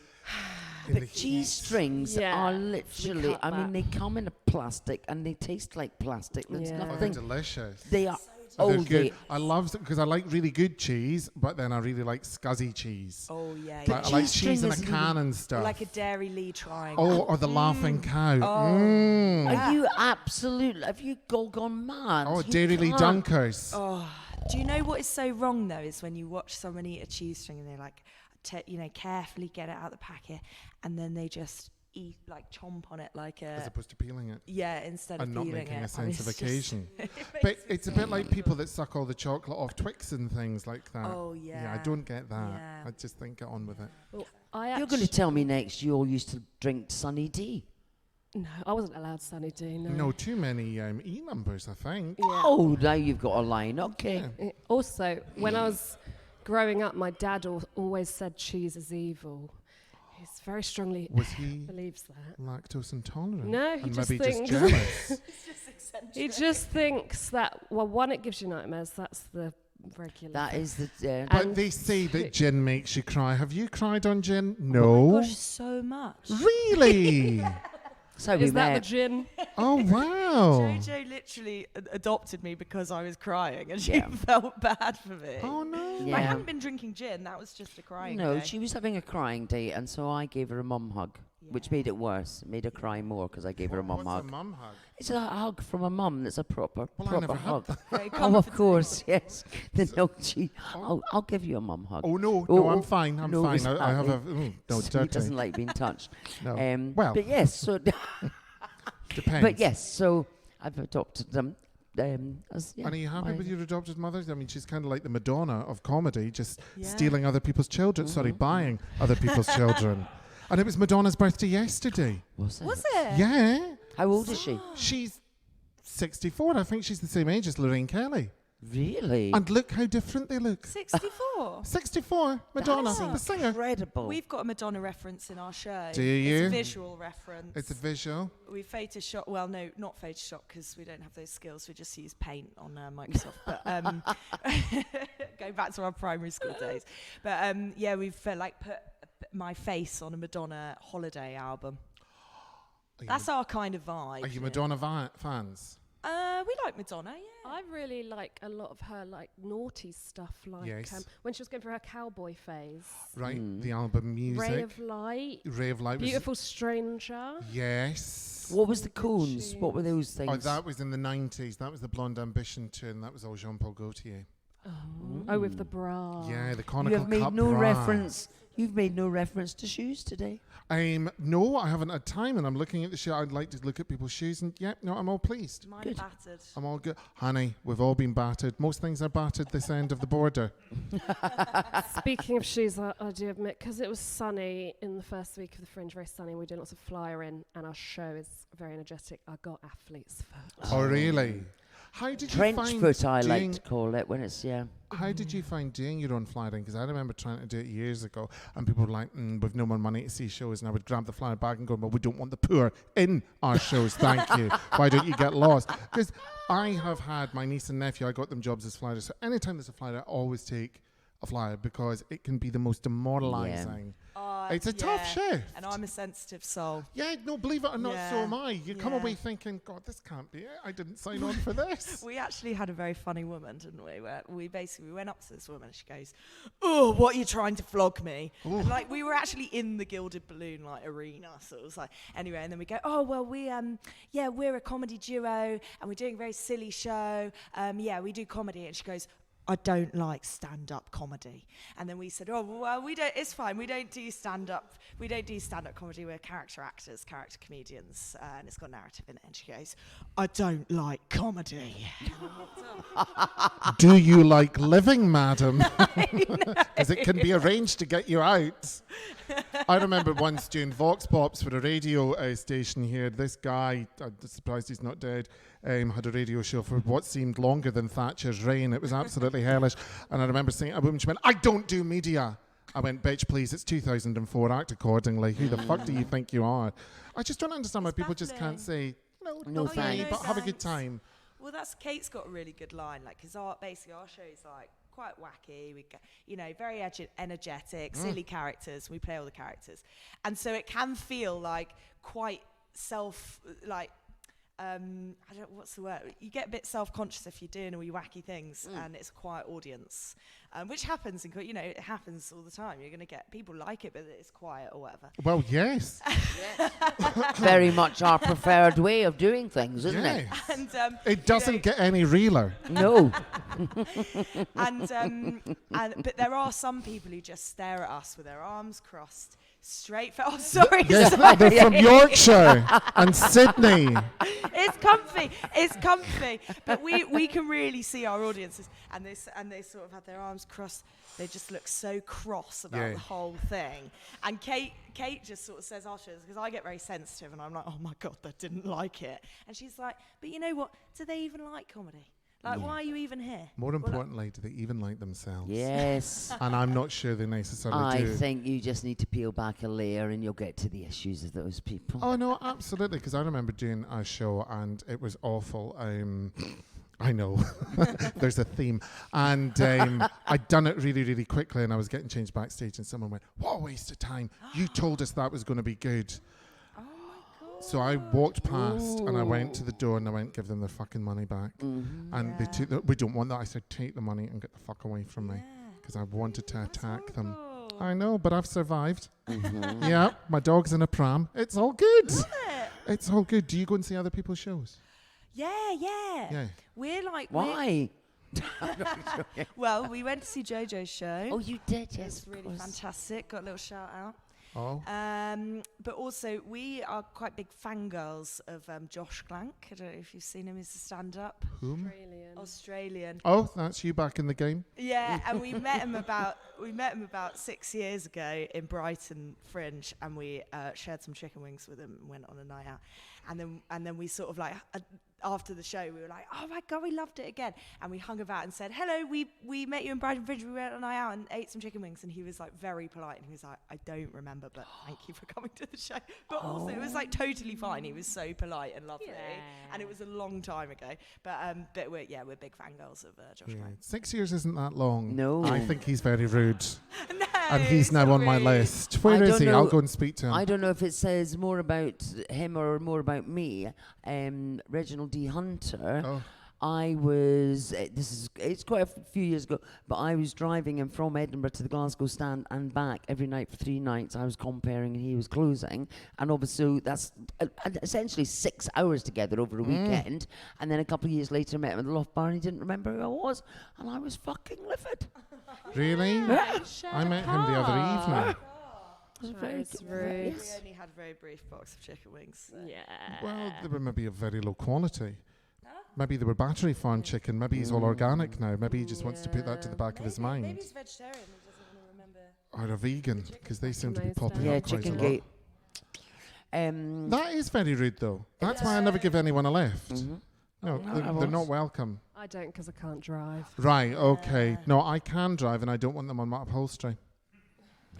But cheese strings Yeah. are We literally, cut I mean, that. they come in a plastic and they taste like plastic. There's Yeah. Oh, they're nothing. delicious. They are. Oh, they're Oh, good. they. I love because I like really good cheese, but then I really like scuzzy cheese. Oh yeah. The Like, I like cheese cheese in a string is can and stuff. Like a Dairy Lee triangle. Oh, or the laughing cow. Oh. Mm. Are you absolutely? Have you all gone mad? Oh, You Dairy Lee can't. Dunkers. Oh, do you know what is so wrong though? Is when you watch someone eat a cheese string and they like, carefully get it out the packet, and then they just eat, like chomp on it like As a opposed to peeling it. instead And of not peeling making it. a sense of it's just- occasion. But it's a bit like people that suck all the chocolate off Twix and things like that. Oh Yeah, I don't get that. Yeah. I just think get on with it. Well, I You're going to tell me next you all used to drink Sunny D. No, I wasn't allowed Sunny D. No. No, too many E numbers, I think. Yeah. Oh, now you've got a line. Okay. Yeah. Also, when I was growing up, my dad always said cheese is evil. He's very strongly Was he believes that. lactose intolerant? No, he and just maybe thinks- just jealous. He just thinks that, well, one, it gives you nightmares. That's the regular. That thing. is the. But And they say two- that gin makes you cry. Have you cried on gin? Oh No. my gosh, so much. Really? so we Is that the met. gin? Oh, wow. Jojo literally adopted me because I was crying, and she Yeah. felt bad for me. Oh, no. I Yeah. hadn't been drinking gin. That was just a crying No, day. she was having a crying day, and so I gave her a mum hug, which made it worse. It made her cry more because I gave her a mum What's hug. a mum hug? It's a hug from a mum that's a proper Well, I proper never had hug. Very Oh, of comforting. course, yes. No, I'll give you a mum hug. Oh, no. Oh, No, I'm oh, fine. I'm no, fine. I have a... exactly. no, He dirty. doesn't like being touched. No. But yes, so Depends. but yes, so I've adopted them. As, yeah, And are you happy my- with your adopted mother? I mean, she's kind of like the Madonna of comedy, just Yeah. stealing other people's children. Sorry, Mm-hmm. buying other people's children. And it was Madonna's birthday yesterday. Was it? Was it? Yeah. How old is she? She's 64. I think she's the same age as Lorraine Kelly. Really? And look how different they look. 64. 64, Madonna, That's the singer. incredible. We've got a Madonna reference in our show. Do It's you? a visual reference. It's a visual. We Photoshop. Well, no, not Photoshop because we don't have those skills. We just use Paint on Microsoft. But going back to our primary school days. But yeah, we've like put my face on a Madonna holiday album. That's our kind of vibe. Are you Madonna fans? We like Madonna, yeah. I really like a lot of her like naughty stuff, like Yes. when she was going through her cowboy phase. Right, Mm. the album music. Ray of Light, Ray of Light was... Beautiful Stranger. Yes. What was the cones? What were those things? Oh, that was in the 90s. That was the Blonde Ambition tune. That was all Jean-Paul Gaultier. Oh, with the bra. Yeah, the you conical have made cup no bra. reference. You've made no reference to shoes today. No, I haven't had time, and I'm looking at the show. I'd like to look at people's shoes, and no, I'm all pleased. Mine Good. battered. I'm all good. Honey, we've all been battered. Most things are battered this end of the border. Speaking of shoes, I do admit, because it was sunny in the first week of the Fringe, very sunny, and we did lots of flyer in, and our show is very energetic. I got athlete's foot. Oh, really? How did you Trench find foot, I doing, like to call it when it's, yeah. How did you find doing your own flyering? Because I remember trying to do it years ago, and people were like, we've no more money to see shows, and I would grab the flyer bag and go, well, we don't want the poor in our shows, thank you. Why don't you get lost? Because I have had my niece and nephew, I got them jobs as flyers, so anytime there's a flyer, I always take a flyer because it can be the most demoralising. It's a tough shift. And I'm a sensitive soul. Yeah, no, believe it or not, so Yeah. am I. You come Yeah. away thinking, God, this can't be it. I didn't sign on for this. We actually had a very funny woman, didn't we? Where we went up to this woman and she goes, "Oh, what are you trying to flog me?" And like we were actually in the Gilded Balloon like arena, so it was like anyway. And then we go, "Oh well, we're a comedy duo and we're doing a very silly show. We do comedy." And she goes, "I don't like stand-up comedy." And then we said, "Oh, well, we don't. It's fine. We don't do stand-up. We don't do stand-up comedy. We're character actors, character comedians, and it's got narrative in it." And she goes, "I don't like comedy." Do you like living, madam? Because it can be arranged to get you out. I remember once doing Vox Pops for a radio station here. This guy, I'm surprised he's not dead, had a radio show for what seemed longer than Thatcher's reign. It was absolutely hellish. And I remember saying to a woman, she went, "I don't do media." I went, "Bitch, please, it's 2004, act accordingly. Who the fuck do you think you are?" I just don't understand why people just can't say, No no thanks. thanks, but have a good time. Well, Kate's got a really good line, like, because basically our show's like quite wacky. We get, very energetic, silly characters. We play all the characters, and so it can feel like quite what's the word? You get a bit self-conscious if you're doing all your wacky things, and it's a quiet audience, which happens. It happens all the time. You're going to get people like it, but it's quiet or whatever. Well, yes. Very much our preferred way of doing things, isn't it? Yes. And It doesn't get any realer. No. But there are some people who just stare at us with their arms crossed, straight. Oh, sorry. Yes, sorry. they're from Yorkshire and Sydney. It's comfy. But we can really see our audiences, and they sort of have their arms crossed. They just look so cross about the whole thing. And Kate just sort of says afterwards, because I get very sensitive, and I'm like, "Oh my God, they didn't like it." And she's like, "But you know what? Do they even like comedy? Like, why are you even here?" More importantly, do they even like themselves? Yes. And I'm not sure they necessarily do. I think you just need to peel back a layer and you'll get to the issues of those people. Oh, no, absolutely. Because I remember doing a show and it was awful. I know. There's a theme. And I'd done it really, really quickly and I was getting changed backstage and someone went, "What a waste of time. You told us that was going to be good." Oh my God. So I walked past and I went to the door and I went, "Give them their fucking money back." And they took we don't want that. I said, "Take the money and get the fuck away from me." Because I wanted to attack them. I know, but I've survived. Yeah, my dog's in a pram. It's all good. It's all good. Do you go and see other people's shows? Yeah. We're like, Why? well, we went to see Jojo's show. Oh, you did, yes. It's really fantastic. Got a little shout out. Oh. But also, we are quite big fangirls of Josh Glank. I don't know if you've seen him. He's a stand-up. Whom? Australian. Oh, that's you back in the game. Yeah, and we met him about 6 years ago in Brighton Fringe, and we shared some chicken wings with him and went on a night out. And then we sort of like after the show, we were like, "Oh my God, we loved it again." And we hung about and said, "Hello, we met you in Brighton Fringe. We went on a night out and ate some chicken wings." And he was like very polite, and he was like, "I don't remember, but thank you for coming to the show." But also, it was like totally fine. He was so polite and lovely, and it was a long time ago. But we're big fangirls of Josh Yeah. Glank. 6 years isn't that long. No. I think he's very rude. No, And he's now not on my really. list. Where is don't he? I'll know- go and speak to him. I don't know if it says more about him or more about me. Reginald D. Hunter. Oh. I was, it's quite a few years ago, but I was driving him from Edinburgh to the Glasgow stand and back every night for 3 nights. I was comparing and he was closing. And obviously that's essentially 6 hours together over a weekend. And then a couple of years later I met him at the Loft Bar and he didn't remember who I was. And I was fucking livid. Really? I met him the other evening. That's rude. We only had a very brief box of chicken wings. So. Yeah. Well, they were maybe of very low quality. Maybe they were battery farm chicken. Maybe he's all organic now. Maybe he just wants to put that to the back of his mind. Maybe he's vegetarian and doesn't want to remember. Or a vegan, because they seem to be popping Yeah, up quite a Chicken lot. Gate. That is very rude, though. That's why I never give anyone a lift. No, they're not welcome. I don't because I can't drive. Right, okay. No, I can drive and I don't want them on my upholstery.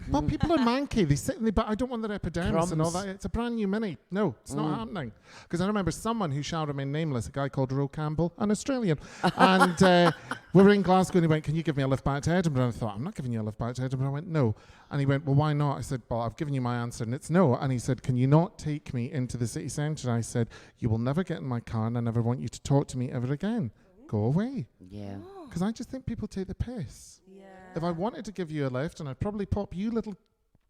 But people are manky. They sit in the back. I don't want their epidermis and all Crumbs. that. It's a brand new Mini. No, it's not happening. Because I remember someone who shall remain nameless, a guy called Ro Campbell, an Australian. And We were in Glasgow and he went, can you give me a lift back to Edinburgh? And I thought, I'm not giving you a lift back to Edinburgh. I went, no. And he went, well, why not? I said, well, I've given you my answer and it's no. And he said, can you not take me into the city centre? I said, you will never get in my car and I never want you to talk to me ever again. Go away. Yeah. Because I just think people take the piss. Yeah. If I wanted to give you a lift, and I'd probably pop you little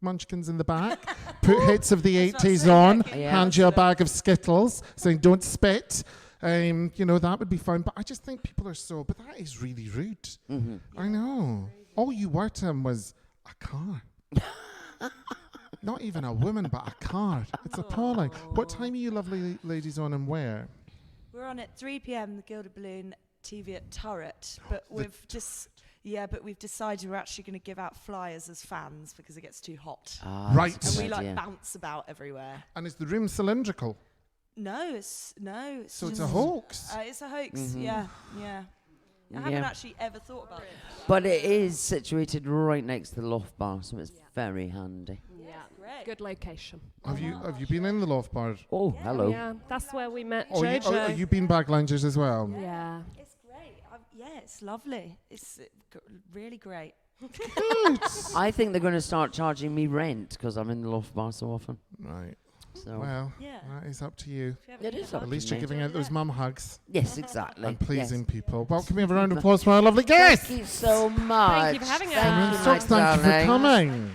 munchkins in the back, put hits of the 80s on, Yeah. hand you a bag of Skittles, saying don't spit. You know, that would be fine. But I just think people are so, but that is really rude. Mm-hmm. I know. All you were to him was a car. Not even a woman, but a car. It's appalling. What time are you lovely ladies on and where? We're on at 3 p.m. the Gilded Balloon TV at Turret, but we've decided we're actually going to give out flyers as fans because it gets too hot. Right. And we Good like idea. bounce about everywhere. And is the room cylindrical? No. So it's a hoax. It's a hoax. Mhm. Yeah. I haven't Yeah. actually ever thought about it. But it is situated right next to the loft bar, so it's very handy. Yeah. Great. Good location. Have you been in the loft bar? Oh, hello. Yeah, that's where we met Oh, Jojo. you've been bag loungers as well? Yeah. It's great. It's lovely. It's really great. I think they're going to start charging me rent because I'm in the loft bar so often. Right. So Well, Yeah. that is up to you. it is up At to least you're me. giving out those mum hugs Yes, exactly. and pleasing Yes. people. Well, can we have a round of applause for our lovely guest? Thank you so much. Thank you for having us. Thank you, Stokes, my thank you for darling. coming.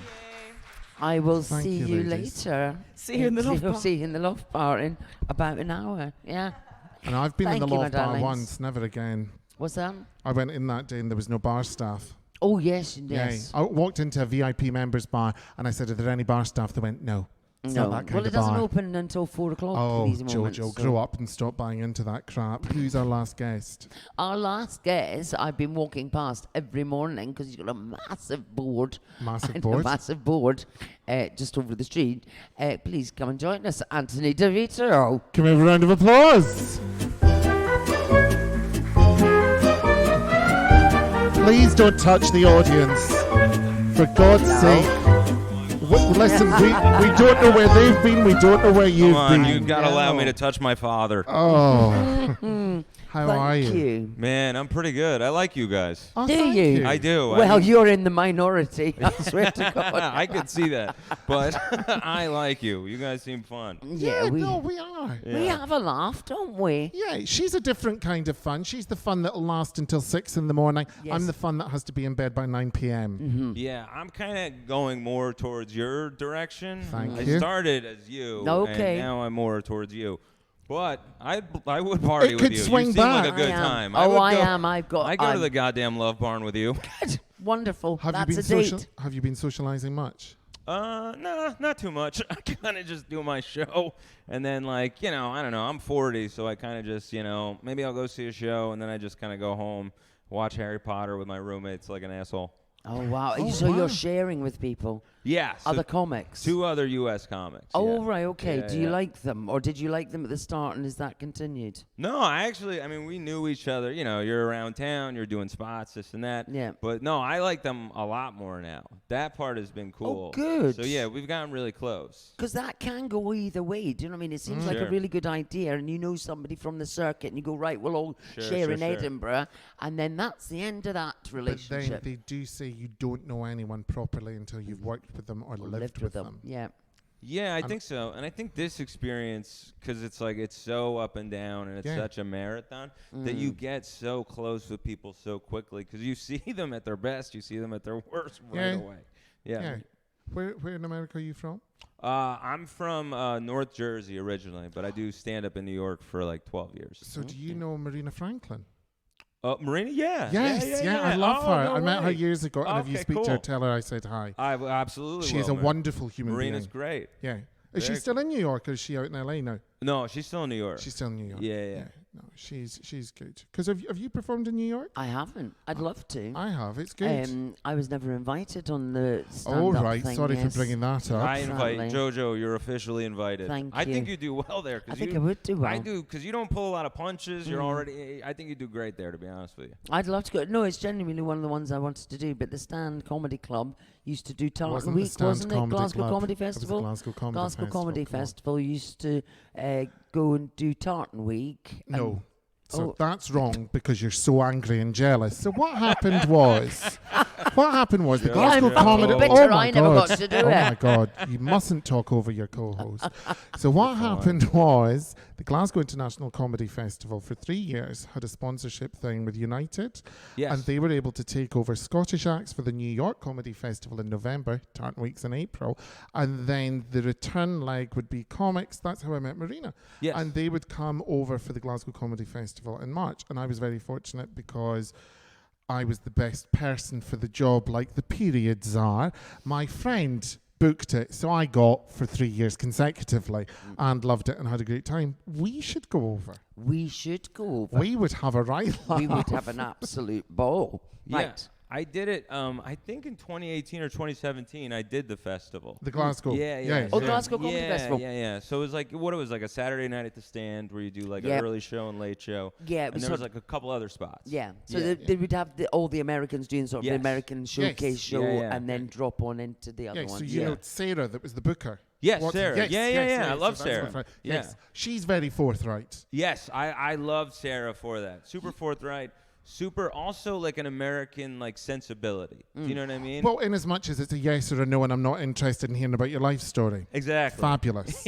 I will Thank see you, you ladies. later. See you in the loft bar. See you in the loft bar in about an hour. Yeah. And I've been in Thank the you, my loft bar darlings. once, never again. What's that? I went in that day and there was no bar staff. Oh, yes, yes. I walked into a VIP members bar and I said, are there any bar staff? They went, no. It's No. not that kind Well, it of doesn't bar. open until 4 o'clock for Oh, these moments. Jojo, so- grow up and stop buying into that crap. Who's our last guest? Our last guest, I've been walking past every morning because he's got a massive board. Massive A board. massive board just over the street. Please come and join us, Antony DeVito. Can we have a round of applause? Please don't touch the audience. For God's sake. Listen, we don't know where they've been. We don't know where you've Come on, been. you gotta allow me No. to touch my father. Oh. How are Thank you? you. Man, I'm pretty good. I like you guys. Oh, Do thank you? I do. Well, I mean, you're in the minority. I swear to God. I could see that, but I like you. You guys seem fun. Yeah, we are. we Yeah. have a laugh, don't we? Yeah, she's a different kind of fun. She's the fun that'll last until 6 in the morning. Yes. I'm the fun that has to be in bed by 9 p.m. Mm-hmm. Yeah, I'm kind of going more towards your direction. Thank I you. started as you, Okay. and now I'm more towards you. But I would party It with could you. swing You seem back. like a good I am. time. Oh, would I go- am. I've got. I go to I'm the goddamn love barn with you. wonderful. Have That's you a been date. social? Have you been socializing much? Nah, not too much. I kind of just do my show, and then I don't know. I'm 40, so I kind of just, maybe I'll go see a show, and then I just kind of go home, watch Harry Potter with my roommates like an asshole. Oh wow! Oh, So wow. you're sharing with people, Yeah, so other comics. 2 other U.S. comics. Oh yeah. right, okay. Yeah, Do you yeah. like them, or did you like them at the start, and is that continued? No, I mean, we knew each other. You're around town, you're doing spots, this and that. Yeah. But no, I like them a lot more now. That part has been cool. good. So yeah, we've gotten really close. Because that can go either way. Do you know what I mean? It seems like a Sure. really good idea, and you know somebody from the circuit, and you go, right, we'll all Sure, share sure, in sure. Edinburgh, and then that's the end of that But then relationship. they do say you don't know anyone properly until you've worked with them or Or lived with them. Yeah. Yeah, I I'm- think so. And I think this experience, because it's so up and down and it's Yeah. such a marathon, that you get so close with people so quickly. Because you see them at their best, you see them at their worst right Yeah. away. Yeah. Where in America are you from? I'm from North Jersey originally, but I do stand up in New York for like 12 years. So do you know Marina Franklin? Marina, yeah. Yes, yeah. I love Oh, her. no I met her way. years ago, and if you Okay, speak to her, cool. tell her I said hi. I absolutely She is will, a man. wonderful human Marina's being. great. Yeah. Is she Very still in New York, or is she out in LA now? No, she's still in New York. She's still in New York. Yeah. No, she's good. Because have you performed in New York? I haven't. I'd love to. I have. It's good. I was never invited on the Oh, stand-up right. thing, Sorry yes. for bringing that up. I invite Sadly. Jojo. You're officially invited. Thank I think you. you do well there. 'Cause I think you, I would do well. I do, because you don't pull a lot of punches. You're Mm. already. I think you do great there, to be honest with you. I'd love to go. No, it's genuinely one of the ones I wanted to do. But the Stand Comedy Club used to do Tartan Wasn't the Week, Stand wasn't it? Comedy Glasgow Club. Comedy It was the Festival. Glasgow Comedy Glasgow Festival. Comedy Come on. Festival used to go and do Tartan Week. No. So Oh. that's wrong because you're so angry and jealous. So what happened was the Yeah, Glasgow I'm Comedy. bitter, Oh my I never God. got to do Oh it. my God. You mustn't talk over your co-host. So what happened was the Glasgow International Comedy Festival for 3 years had a sponsorship thing with United. Yes. And they were able to take over Scottish acts for the New York Comedy Festival in November, Tart Weeks in April. And then the return leg would be comics. That's how I met Marina. Yes. And they would come over for the Glasgow Comedy Festival in March. And I was very fortunate because I was the best person for the job, like the periods are. My friend booked it, so I got for 3 years consecutively and loved it and had a great time. We should go over. We should go over. We would have a right laugh. We would have an absolute ball. Yeah. Right. I did it, I think in 2018 or 2017, I did the festival. The Glasgow. Yeah. Oh, so- Glasgow Comedy Festival. Yeah. So it was like, like a Saturday night at the Stand where you do like Yeah. an early show and late show. Yeah, it And was there sort was like a couple other spots. Yeah, so Yeah. they would have all the Americans doing sort of the Yes. American showcase show Yeah. and then drop on into the other Yeah, ones. so you know Sarah that was the booker. Yes, What- Sarah. Yes, Yeah. I love so that's Sarah. my friend. Yeah. Yes, she's very forthright. Yes, I love Sarah for that. Super forthright. Super also like an American like sensibility. Do you know what I mean? Well, in as much as it's a yes or a no, and I'm not interested in hearing about your life story. Exactly. Fabulous.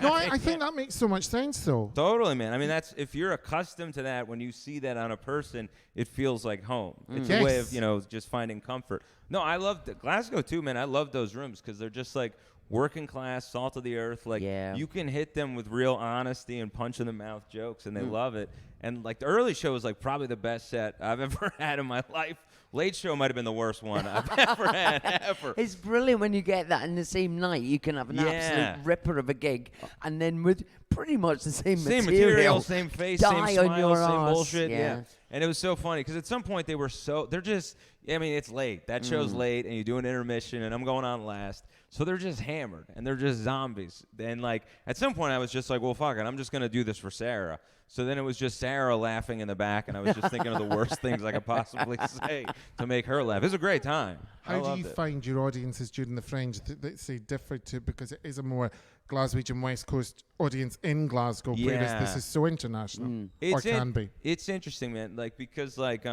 No, I think that makes so much sense, though. Totally, man. I mean, that's if you're accustomed to that, when you see that on a person, it feels like home. It's a way of, Yes. just finding comfort. No, I love Glasgow too, man. I love those rooms because they're just like working class, salt of the earth. Like you can hit them with real honesty and punch in the mouth jokes, and they love it. And like the early show was like probably the best set I've ever had in my life. Late show might have been the worst one I've ever had ever. It's brilliant when you get that in the same night. You can have an absolute ripper of a gig, and then with pretty much the same material, same face, die same on smile, your same arse. bullshit. Yeah. And it was so funny because at some point they're just, I mean, it's late. That show's late, and you do an intermission, and I'm going on last. So they're just hammered, and they're just zombies. And like at some point I was just like, well, fuck it, I'm just going to do this for Sarah. So then it was just Sarah laughing in the back, and I was just thinking of the worst things I could possibly say to make her laugh. It was a great time. I How do loved you it. find your audiences during the Fringe that say different to, because it is a more Glaswegian West Coast audience in Glasgow, whereas this Yeah. is so international, or It's can be. It's interesting, man. Like because like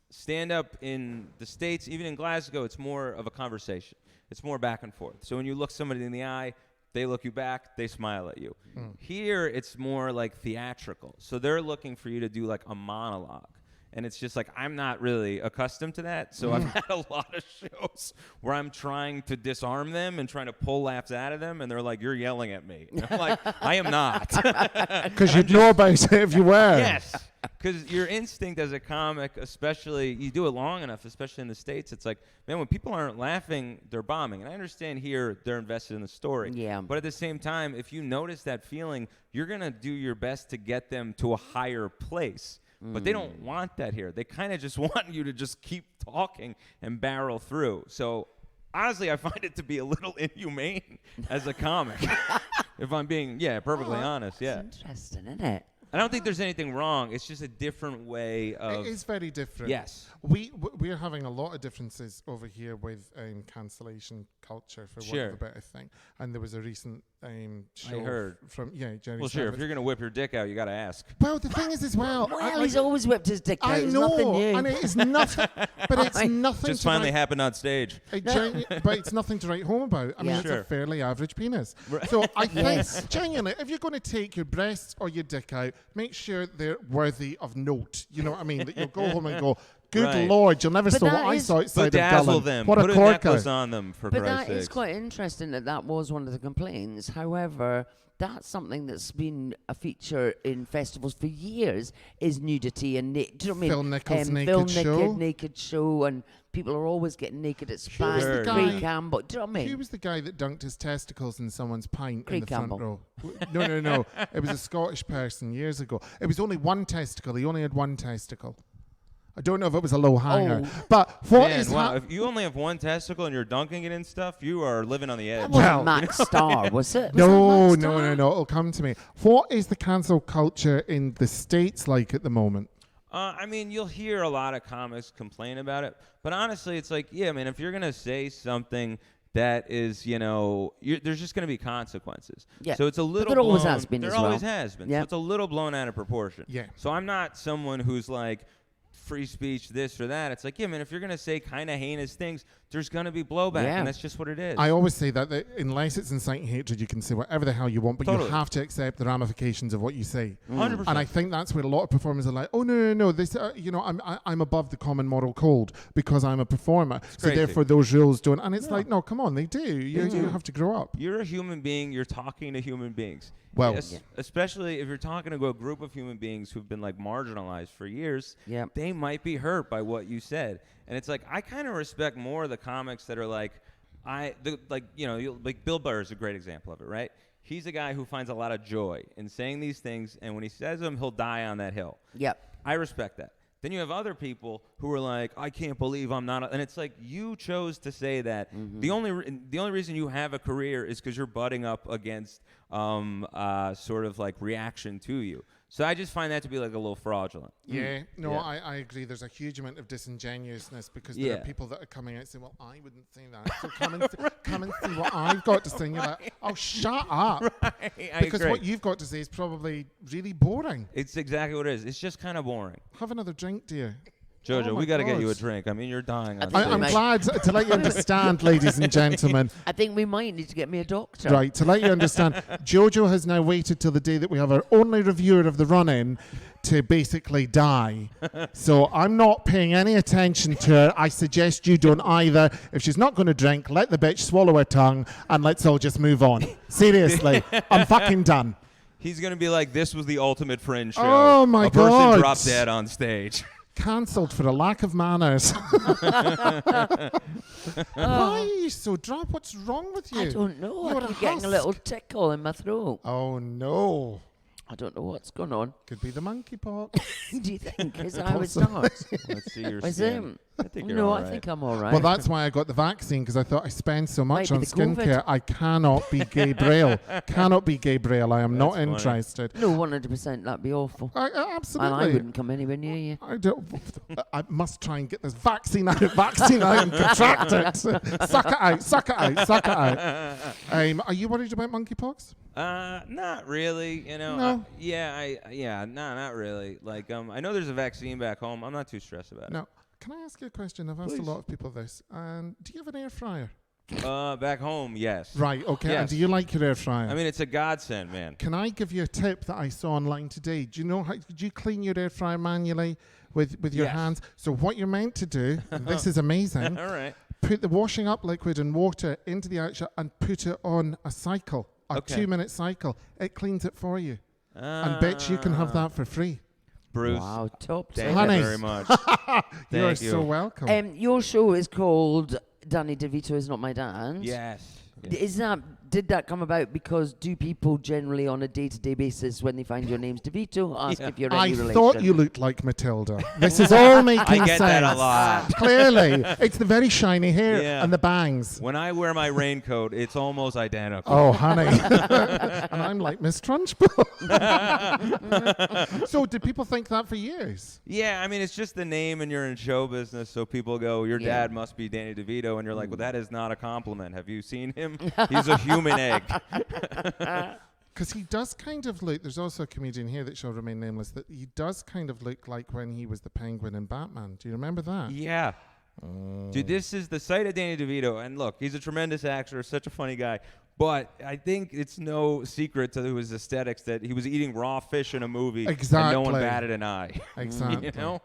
stand up in the States, even in Glasgow, it's more of a conversation. It's more back and forth. So when you look somebody in the eye, they look you back, they smile at you. Here, it's more like theatrical. So they're looking for you to do like a monologue. And it's just like, I'm not really accustomed to that. So I've had a lot of shows where I'm trying to disarm them and trying to pull laughs out of them. And they're like, you're yelling at me. And I'm like, I am not. Because you'd know about it if you were. Yes. Because your instinct as a comic, especially, you do it long enough, especially in the States, it's like, man, when people aren't laughing, they're bombing. And I understand here they're invested in the story. Yeah. But at the same time, if you notice that feeling, you're going to do your best to get them to a higher place. But they don't want that here. They kind of just want you to just keep talking and barrel through. So honestly, I find it to be a little inhumane as a comic. If I'm being, perfectly honest. Yeah. It's interesting, isn't it? I don't think there's anything wrong. It's just a different way of. It is very different. Yes. We're having a lot of differences over here with cancellation culture, for want of a better thing. And there was a recent show heard. from Jerry. Well, sure. If Savitz. you're gonna whip your dick out, you gotta ask. Well, the thing is as well. Well, he's always whipped his dick out. I It's know, nothing new. and it is nothing. But it's nothing. Just to finally write- happened on stage. but it's nothing to write home about. I mean, Yeah. it's Sure. a fairly average penis. So I think, Yes. genuinely, if you're going to take your breasts or your dick out, make sure they're worthy of note. You know what I mean? That you'll go home and go, good Right. Lord, you'll never But saw what that I is- saw outside of Bedazzle Devlin. them. What Put a a corker. necklace on them, for But Christ's that is sakes. quite interesting that was one of the complaints. However, that's something that's been a feature in festivals for years, is nudity and do you know what I mean? Phil Nichols' Phil naked show. naked show, and people are always getting naked at Span, the guy- Craig Campbell. Do you know what I Who mean? was the guy that dunked his testicles in someone's pint Craig in the front Campbell. row? No. It was a Scottish person years ago. It was only one testicle. He only had one testicle. I don't know if it was a low hanger. Oh. But what Man, is wow, if you only have one testicle and you're dunking it and stuff, you are living on the edge. That wasn't Well, Max Starr, was it? Was No. that Max Starr? It'll come to me. What is the cancel culture in the States like at the moment? I mean, you'll hear a lot of comics complain about it, but honestly, it's like, yeah, man, if you're gonna say something that is, there's just going to be consequences. Yeah. So it's a But little there always blown- has been There as well. always has been. Yeah. So it's a little blown out of proportion. Yeah. So I'm not someone who's like, free speech, this or that. It's like, yeah, man, if you're going to say kind of heinous things, there's going to be blowback, Yeah. and that's just what it is. I always say that unless it's inciting hatred, you can say whatever the hell you want, but Totally. you have to accept the ramifications of what you say. 100%. And I think that's where a lot of performers are like, oh no, this, I'm above the common moral code because I'm a performer, so crazy. therefore those rules don't. And it's like, no, come on, they do. You have to grow up. You're a human being. You're talking to human beings. Well, especially if you're talking to a group of human beings who've been like marginalized for years, Yeah. they might be hurt by what you said. And it's like, I kind of respect more the comics that are like, like Bill Burr is a great example of it, right? He's a guy who finds a lot of joy in saying these things, and when he says them, he'll die on that hill. Yep. I respect that. Then you have other people who are like, I can't believe I'm not, and it's like, you chose to say that. The only reason you have a career is because you're butting up against sort of like reaction to you. So I just find that to be like a little fraudulent. Yeah, no, Yeah. I agree. There's a huge amount of disingenuousness because there are Yeah. people that are coming out and saying, well, I wouldn't say that. So come and see what I've got to say. And you're like, oh, shut up. I Because agree. what you've got to say is probably really boring. It's exactly what it is. It's just kind of boring. Have another drink, dear. Jojo, Oh we my got to get you a God. drink. I mean, you're dying. On think stage. I'm might- glad to let you understand, ladies and gentlemen. I think we might need to get me a doctor. Right, to let you understand, Jojo has now waited till the day that we have our only reviewer of the run-in to basically die. So I'm not paying any attention to her. I suggest you don't either. If she's not going to drink, let the bitch swallow her tongue and let's all just move on. Seriously, I'm fucking done. He's going to be like, this was the ultimate Fringe show. Oh my A person God. dropped dead on stage. Cancelled for a lack of manners. Why are you so drunk? What's wrong with you? I don't know. You're I a keep getting a husk. little tickle in my throat. Oh no. I don't know what's going on. Could be the monkeypox. Do you think? Is that how it Possibly. starts? Let's see your Is skin. it? I think you're No, all I right. think I'm all right. Well, that's why I got the vaccine, because I thought I spend so much Might on be the COVID. skincare. I cannot be Gabriel. Cannot be Gabriel. I am not That's funny. interested. No, 100%. That'd be awful. Absolutely. And I wouldn't come anywhere near you. I don't. I must try and get this vaccine out, and contract it. Suck it out, suck it out, suck it out. Are you worried about monkeypox? Not really. No. Not really. Like, I know there's a vaccine back home. I'm not too stressed about No. Can I ask you a question? I've asked Please. a lot of people this. Do you have an air fryer? it. Back home, yes. Right, okay. And Yes. do you like your air fryer? I mean, it's a godsend, man. Can I give you a tip that I saw online today? Do you know how do you clean your air fryer manually with your Yes. hands? So what you're meant to do, and this is amazing, All right. put the washing up liquid and water into the outlet and put it on a cycle, a Okay. 2-minute cycle. It cleans it for you. And bet you can have that for free. Bruce. Wow, top Thank tip. Honey. you very much. You're Thank you. so welcome. Your show is called Antony DeVito Is Not My Dad. Yes. Did that come about because do people generally on a day-to-day basis when they find your name's DeVito ask Yeah. if you're I any relation? thought you looked like Matilda. This is all making I get sense. that a lot. Clearly. It's the very shiny hair Yeah. and the bangs. When I wear my raincoat, it's almost identical. Oh, honey. And I'm like Miss Trunchbull. So did people think that for years? Yeah, I mean, it's just the name and you're in show business, so people go, your Yeah. dad must be Danny DeVito, and you're like, well, that is not a compliment. Have you seen him? He's a human egg. Because he does kind of look, there's also a comedian here that shall remain nameless, that he does kind of look like when he was the Penguin in Batman. Do you remember that? Yeah. Dude, this is the site of Danny DeVito, and look, he's a tremendous actor, such a funny guy. But I think it's no secret to his aesthetics that he was eating raw fish in a movie, and no one Exactly. batted an eye. Exactly. You know?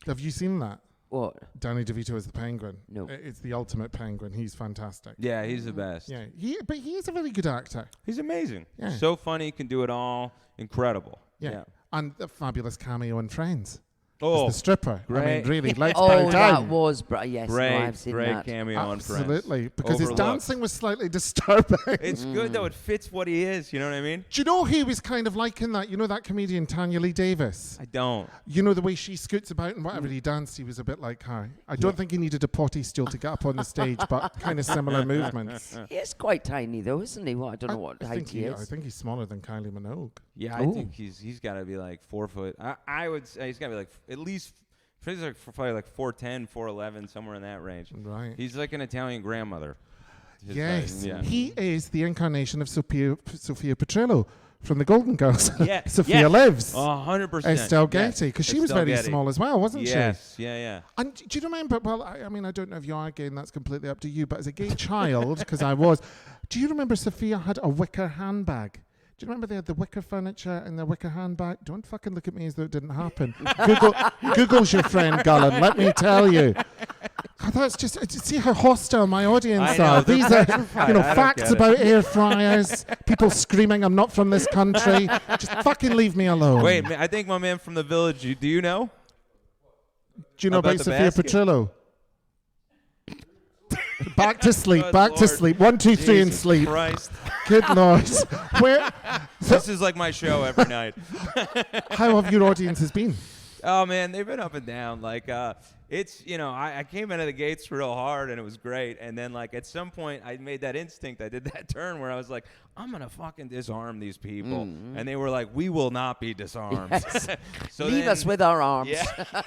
Have you seen that? What? Danny DeVito as the Penguin. No. It's the ultimate Penguin. He's fantastic. Yeah, he's the best. Yeah, but he is a very good actor. He's amazing. Yeah. So funny, can do it all. Incredible. Yeah. And the fabulous cameo in Friends. Oh, As the stripper. I mean, great. really, let's Oh, bow that down. was yes. No, great, I've seen great that. cameo on Friends. Absolutely. Because his Overlooked. dancing was slightly disturbing. It's good, though. It fits what he is. You know what I mean? Do you know who was kind of like in that? You know that comedian Tanya Lee Davis? I don't. You know the way she scoots about and whatever he danced, he was a bit like her. I don't think he needed a potty stool to get up on the stage, but kind of similar movements. He is quite tiny though, isn't he? What I don't know what height he I is. think he's smaller than Kylie Minogue. Yeah, I Ooh. think he's got to be like 4 foot. I would say he's got to be like at least. He's like probably like 4'10", 4'11", somewhere in that range. Right. He's like an Italian grandmother. his Yes, yeah. he is the incarnation of Sophia Petrillo from the Golden Girls. Yeah, Sophia yeah. Lives. 100%. Estelle Getty, because she was Estelle very Getty. small as well, wasn't Yes, she? yeah. And do you remember, well, I mean, I don't know if you are gay, and that's completely up to you, but as a gay child, because I was, do you remember Sophia had a wicker handbag? Do you remember they had the wicker furniture and the wicker handbag? Don't fucking look at me as though it didn't happen. Google's your friend, Gullen, let me tell you. God, that's just, see how hostile my audience I know, are. they're These are, petrified. you know, I don't facts get it. about air fryers, people screaming, I'm not from this country. Just fucking leave me alone. Wait, I think my man from the village, do you know? Do you know about about the Sophia basket? Petrillo? Back to sleep, Good back to Lord. sleep. 1, 2, 3 and Jesus sleep. Christ. Good Lord. Where, This is like my show every night. how have your audiences been? Oh man, they've been up and down. Like it's I came into the gates real hard and it was great. And then like at some point I made that instinct. I did that turn where I was like, I'm gonna fucking disarm these people. And they were like, we will not be disarmed. Yes. So Leave then- us with our arms. Yeah.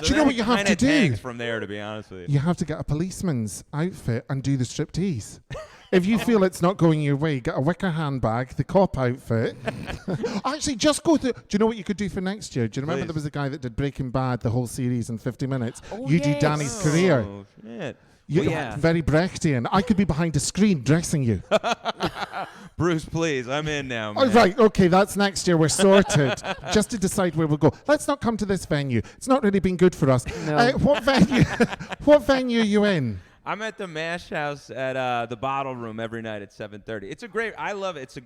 Do you know what you have to do? From there, to be honest with you. You have to get a policeman's outfit and do the striptease. If you feel it's not going your way, get a wicker handbag, the cop outfit. Actually, just go through. Do you know what you could do for next year? Do you remember Please. there was a guy that did Breaking Bad, the whole series in 50 minutes? Oh, You do yes. Danny's career. Oh shit. You, Well, yeah. Very Brechtian. I could be behind a screen dressing you. Bruce, please, I'm in now, man. Oh, right, okay, that's next year. We're sorted. Just to decide where we'll go. Let's not come to this venue. It's not really been good for us. No. What venue? What venue are you in? I'm at the Mash House at the Bottle Room every night at 7:30. I love it.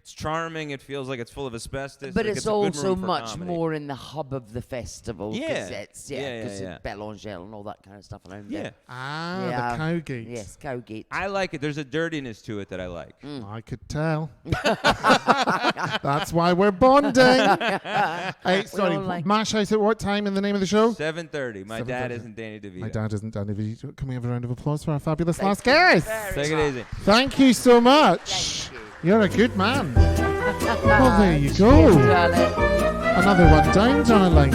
It's charming. It feels like it's full of asbestos. But like it's a good also room for much comedy. more in the hub of the festival. 'cause Yeah. it's, Yeah, because yeah. Bellangel and all that kind of stuff around Yeah. there. Ah, Yeah. the Cowgate. Yes, Cowgate. I like it. There's a dirtiness to it that I like. I could tell. That's why we're bonding. Hey, sorry, all like- Mash House at what time in the name of the show? 7:30. My dad 7:30. isn't Danny DeVito. My dad isn't Danny DeVito. Can we have a round of applause for our fabulous last guest? Take it easy. Thank you so much. You're a good man. Well, there you go. Another one down, darling.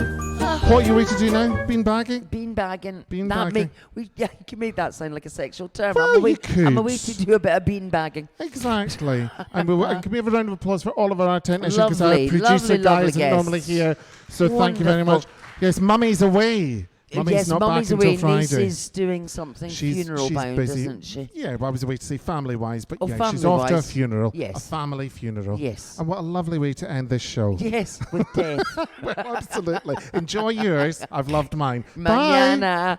What are you waiting to do now? Been bagging? Beanbagging. Beanbagging. You can make that sound like a sexual term. Well, I'm you away could. to do a bit of beanbagging. Exactly. And can we have a round of applause for all of our technicians? Because our Lovely, producer lovely, guy lovely isn't normally guests. here. So thank you very much. Wonderful. Yes, Mummy's away. Mummy's yes, not Mummy's back away. until Friday. Niece is doing something funeral bound, busy. isn't she? Yeah, well, I was away to say family-wise, but Oh, yeah, she's off to a family-wise. funeral. Yes. A family funeral. Yes. And what a lovely way to end this show. Yes, with death. Well, absolutely. Enjoy yours. I've loved mine. Bye. Mañana.